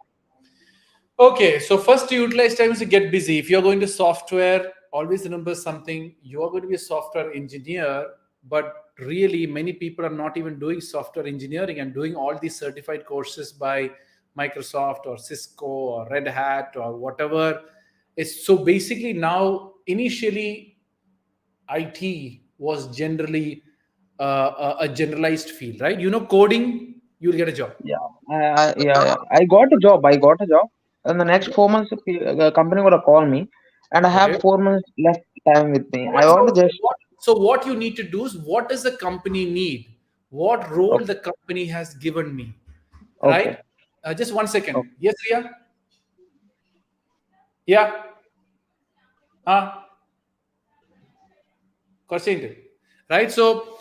Okay, so first to utilize time is to get busy. If you're going to software, always remember something. You are going to be a software engineer, but really many people are not even doing software engineering and doing all these certified courses by Microsoft or Cisco or Red Hat or whatever. It's so basically now initially IT was generally a generalized field, right? You know, coding, you'll get a job. Yeah, yeah. I got a job. I got a job. In the next 4 months, the company gonna call me, and I have Okay. 4 months left time with me. I So, want to just what you need to do is what does the company need? What role okay, the company has given me, okay, right? Just 1 second. okay. Yes, Ria? Yeah. Ah, Corsair. Right? So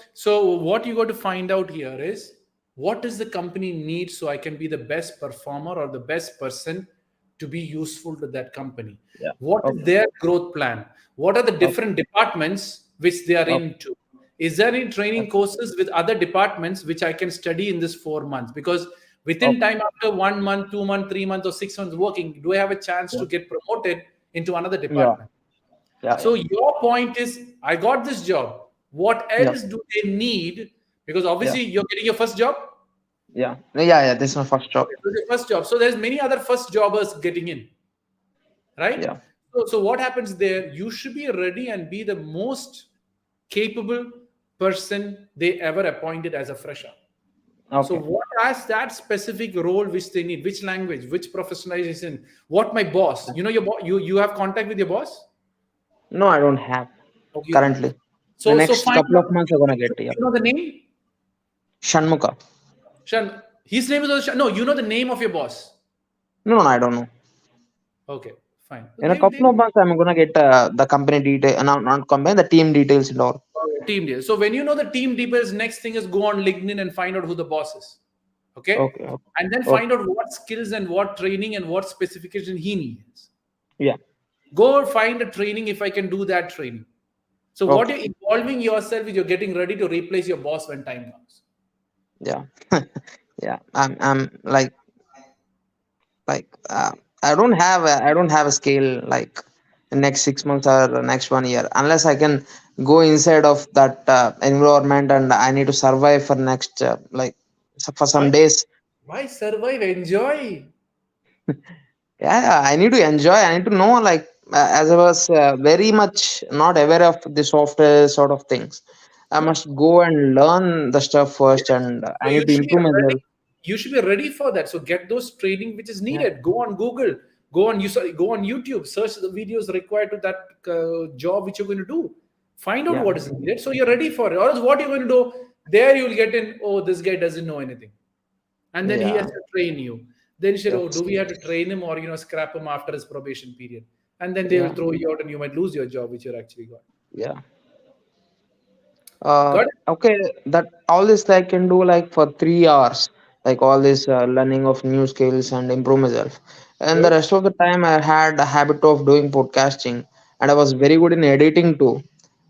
what you got to find out here is what does the company need so I can be the best performer or the best person to be useful to that company? Yeah. What is Okay. their growth plan? What are the Okay. different departments which they are Okay. into? Is there any training Okay. courses with other departments which I can study in this 4 months? Because within Okay. time after 1 month, 2 months, 3 months, or 6 months working, do I have a chance Yeah. to get promoted into another Yeah. department? Yeah. Yeah. So your point is, I got this job. What Yeah. else do they need? Because Yeah. obviously you're getting your first job. Yeah. Yeah. Yeah. This is my first job. Okay, so your first job. So there's many other first jobbers getting in, right? Yeah. So what happens there? You should be ready and be the most capable person they ever appointed as a fresher. So Okay. what as that specific role which they need, which language, which professionalization, what my boss, you know your you have contact with your boss? No, I don't have Okay, you don't. currently. The So next find couple out. of months I'm gonna get, yeah. You know the name? Shanmuka. Shan. His name is also Shan. No, you know the name of your boss. No, no, I don't know. Okay, fine. In a They couple of months, I'm gonna get the company detail, not company, the team details and all. team deal. So when you know the team details, next thing is go on LinkedIn and find out who the boss is. Okay, Okay, okay, and then okay. find out what skills and what training and what specification he needs. Yeah. Go find a training if I can do that training. So what Okay. you're involving yourself is you're getting ready to replace your boss when time comes. Yeah. Yeah. I'm like I don't have a scale like in next 6 months or next 1 year, unless I can go inside of that environment and I need to survive for next for some Why? days. Why survive? Enjoy. Yeah, yeah, I need to enjoy. I need to know, like, as I was very much not aware of the software sort of things. I Good. must go and learn the stuff first, Yes. and So I you need to should be improve ready. myself. You should be ready for that. So get those training which is Yeah, needed. Go on Google. Go on YouTube. Search the videos required to that job which you're going to do. Find out yeah, what is needed. So you're ready for it. Or else what you're going to do there, you'll get in. Oh, this guy doesn't know anything, and then he has yeah. to train you. Then you said, oh, do Yes, we have to train him or scrap him after his probation period? And then they will yeah, throw you out, and you might lose your job which you're actually got. yeah. Got it? Okay, that all this I can do like for 3 hours, like all this learning of new skills and improve myself. And the Good. rest of the time, I had a habit of doing podcasting, and I was very good in editing too.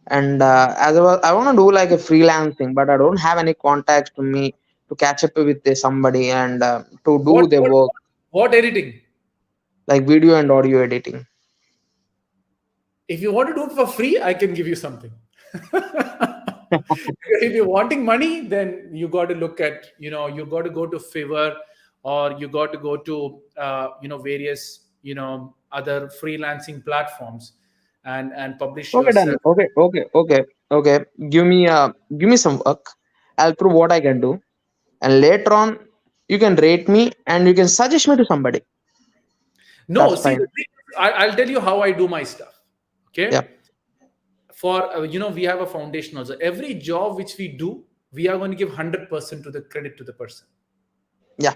And as I want to do like a freelancing, but I don't have any contacts to me to catch up with somebody and to do What the what work, what editing? like video and audio editing. If you want to do it for free, I can give you something. If you're wanting money, then you got to look at, you got to go to Fiverr, or you got to go to, various, other freelancing platforms, and publish Okay, done. yourself. Okay, okay, okay, okay. Give me some work. I'll prove what I can do, and later on, you can rate me and you can suggest me to somebody. No, That's see, fine. the thing is, I'll tell you how I do my stuff. Yeah, Okay. For, we have a foundation also. Every job which we do, we are going to give 100% to the credit to the person. yeah.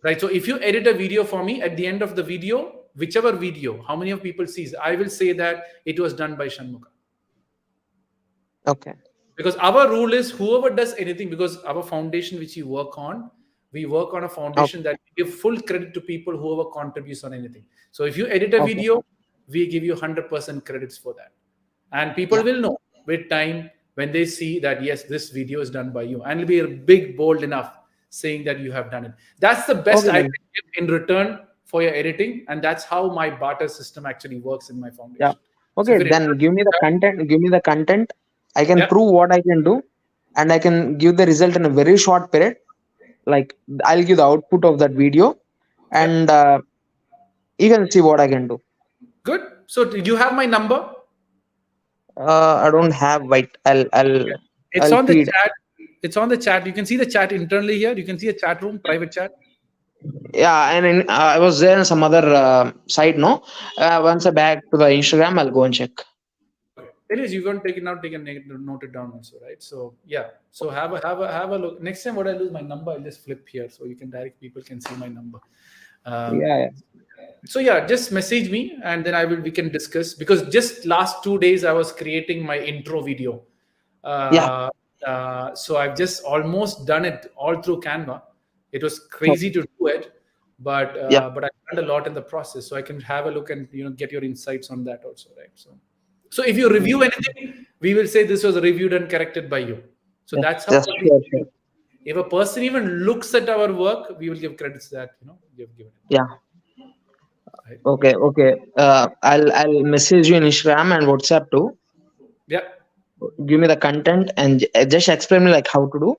Right. So if you edit a video for me, at the end of the video, whichever video, how many of people sees, I will say that it was done by Shanmuka. Okay, Because our rule is whoever does anything, because our foundation which we work on a okay, foundation that we give full credit to people whoever contributes on anything. So if you edit a okay. video, we give you 100% credits for that. And people Yeah. will know with time when they see that, yes, this video is done by you. And it'll be a big, bold enough saying that you have done it. That's the best Okay I can then. give in return for your editing. And that's how my barter system actually works in my Yeah. foundation. So Okay, if you're then interested give me in the that, content. Give me the content. I can yeah, prove what I can do, and I can give the result in a very short period. Like, I'll give the output of that video, yeah. and you can see what I can do. Good. So do you have my number? I don't have white. Okay. It's I'll on the feed. chat. It's on the chat. You can see the chat internally here. You can see a chat room, private chat. Yeah, and I was there in some other site. No, once I back to the Instagram, I'll go and check. Okay. Anyways, you can take it out, note it down also, right? So yeah. So have a look. Next time, what I lose my number, I'll just flip here, so you can people can see my number. Um, Yeah, so yeah, just message me, and then we can discuss, because just last 2 days I was creating my intro video. yeah, Uh, so I've just almost done it all through Canva. It was yeah. crazy to do it, but Yeah. I learned a lot in the process. So I can have a look and get your insights on that also, right? So if you review anything, we will say this was reviewed and corrected by you. So Yes, that's how yes, we sure, do. sure. If a person even looks at our work, we will give credits that we have given it. Yeah. Right? Okay, okay. I'll message you in Instagram and WhatsApp too. Yeah. Give me the content and just explain me like how to do.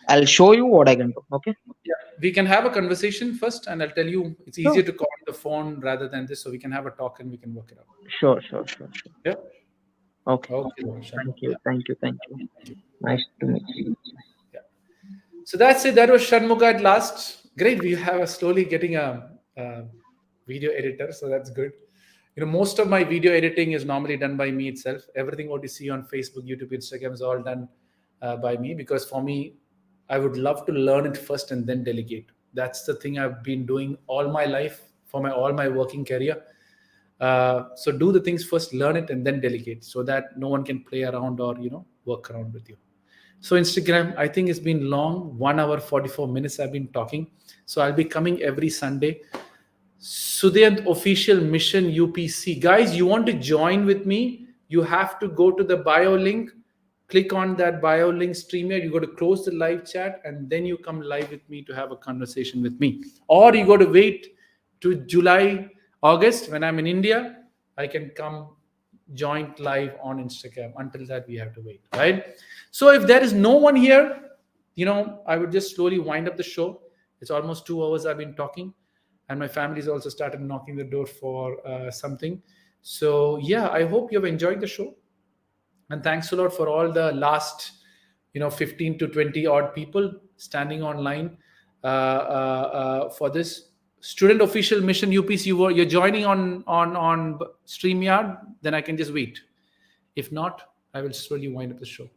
I'll show you what I can do. Okay. Yeah. We can have a conversation first, and I'll tell you it's Sure. easier to call on the phone rather than this, so we can have a talk and we can work it out. Sure, sure, sure, sure. Yeah. Okay. Okay, Shanmugam. Thank you. Yeah. Thank you. Thank you. Thank you. Nice to meet you. Yeah. So that's it. That was Shanmuga at last. Great. We have a slowly getting a video editor, so that's good. Most of my video editing is normally done by me itself. Everything what you see on Facebook, YouTube, Instagram is all done by me, because for me, I would love to learn it first and then delegate. That's the thing I've been doing all my life for all my working career. So do the things first, learn it, and then delegate, so that no one can play around or work around with you. So Instagram, I think it's been long, 1 hour 44 minutes I've been talking. So I'll be coming every Sunday. Sudhant official mission UPC. Guys, you want to join with me? You have to go to the bio link, click on that bio link, stream here. You got to close the live chat, and then you come live with me to have a conversation with me. Or you got to wait to July, August when I'm in India. I can come joint live on Instagram. Until that, we have to wait, right? So if there is no one here, I would just slowly wind up the show. It's almost 2 hours I've been talking, and my family's also started knocking the door for something. So yeah, I hope you've enjoyed the show, and thanks a lot for all the last 15 to 20 odd people standing online for this student official mission UPC. You're joining on StreamYard, then I can just wait. If not, I will slowly wind up the show.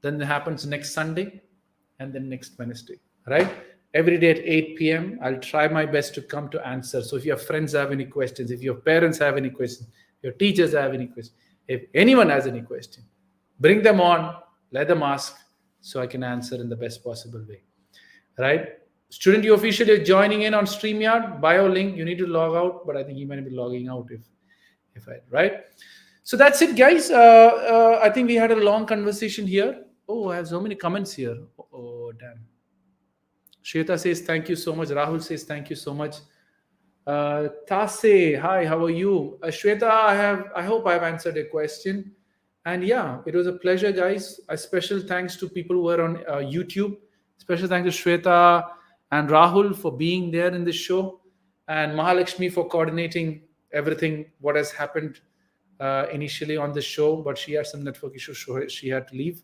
Then it happens next Sunday and then next Wednesday, right? Every day at 8 p.m. I'll try my best to come to answer. So if your friends have any questions, if your parents have any questions, your teachers have any questions, if anyone has any question, bring them on, let them ask, so I can answer in the best possible way, right? Student you official is joining in on StreamYard, bio link. You need to log out, but I think he might be logging out if I, right? So that's it, guys. I think we had a long conversation here. Oh, I have so many comments here. Oh, damn. Shweta says thank you so much. Rahul says thank you so much. Tase, hi, how are you? Shweta, I hope I've answered a question. And yeah, it was a pleasure, guys. A special thanks to people who were on YouTube. Special thanks to Shweta and Rahul for being there in this show, and Mahalakshmi for coordinating everything what has happened initially on the show, but she had some network issues, so she had to leave.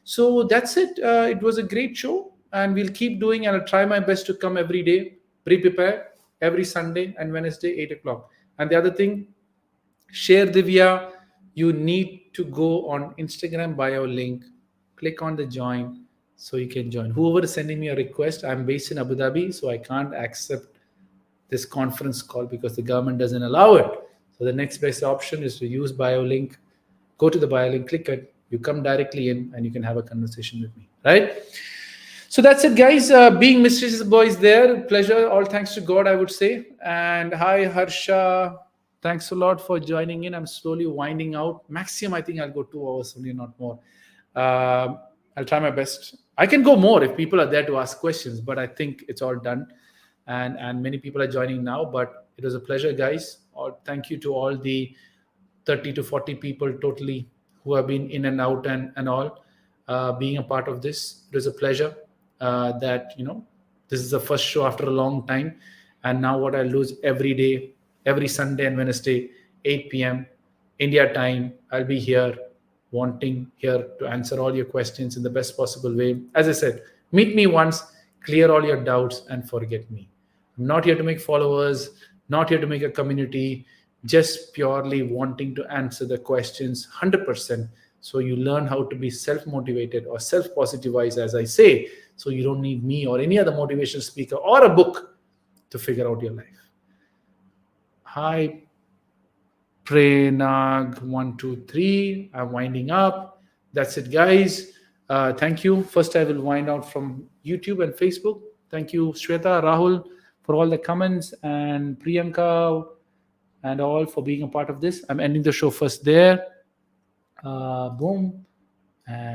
So that's it. It was a great show, and we'll keep doing, and I'll try my best to come every day, prepare every Sunday and Wednesday, 8 o'clock. And the other thing, share Divya, you need to go on Instagram bio link, click on the join, so you can join. Whoever is sending me a request, I'm based in Abu Dhabi, so I can't accept this conference call because the government doesn't allow it. So the next best option is to use bio link. Go to the bio link, click it, you come directly in, and you can have a conversation with me, right? So that's it, guys. Being Mischievous Boy is there. Pleasure. All thanks to God, I would say. And hi, Harsha. Thanks a lot for joining in. I'm slowly winding out. Maximum, I think I'll go 2 hours only, not more. I'll try my best. I can go more if people are there to ask questions, but I think it's all done. And many people are joining now, but it was a pleasure, guys. Thank you to all the 30 to 40 people totally who have been in and out and all being a part of this. It was a pleasure that, this is the first show after a long time. And now what I'll do is every day, every Sunday and Wednesday, 8 p.m. India time, I'll be here wanting here to answer all your questions in the best possible way. As I said, meet me once, clear all your doubts, and forget me. I'm not here to make followers, not here to make a community, just purely wanting to answer the questions 100%. So you learn how to be self-motivated or self-positivized, as I say, so you don't need me or any other motivational speaker or a book to figure out your life. Hi, Prenag 123. I'm winding up. That's it, guys. Thank you. First, I will wind out from YouTube and Facebook. Thank you, Shweta, Rahul, for all the comments, and Priyanka and all for being a part of this. I'm ending the show first there. Boom. And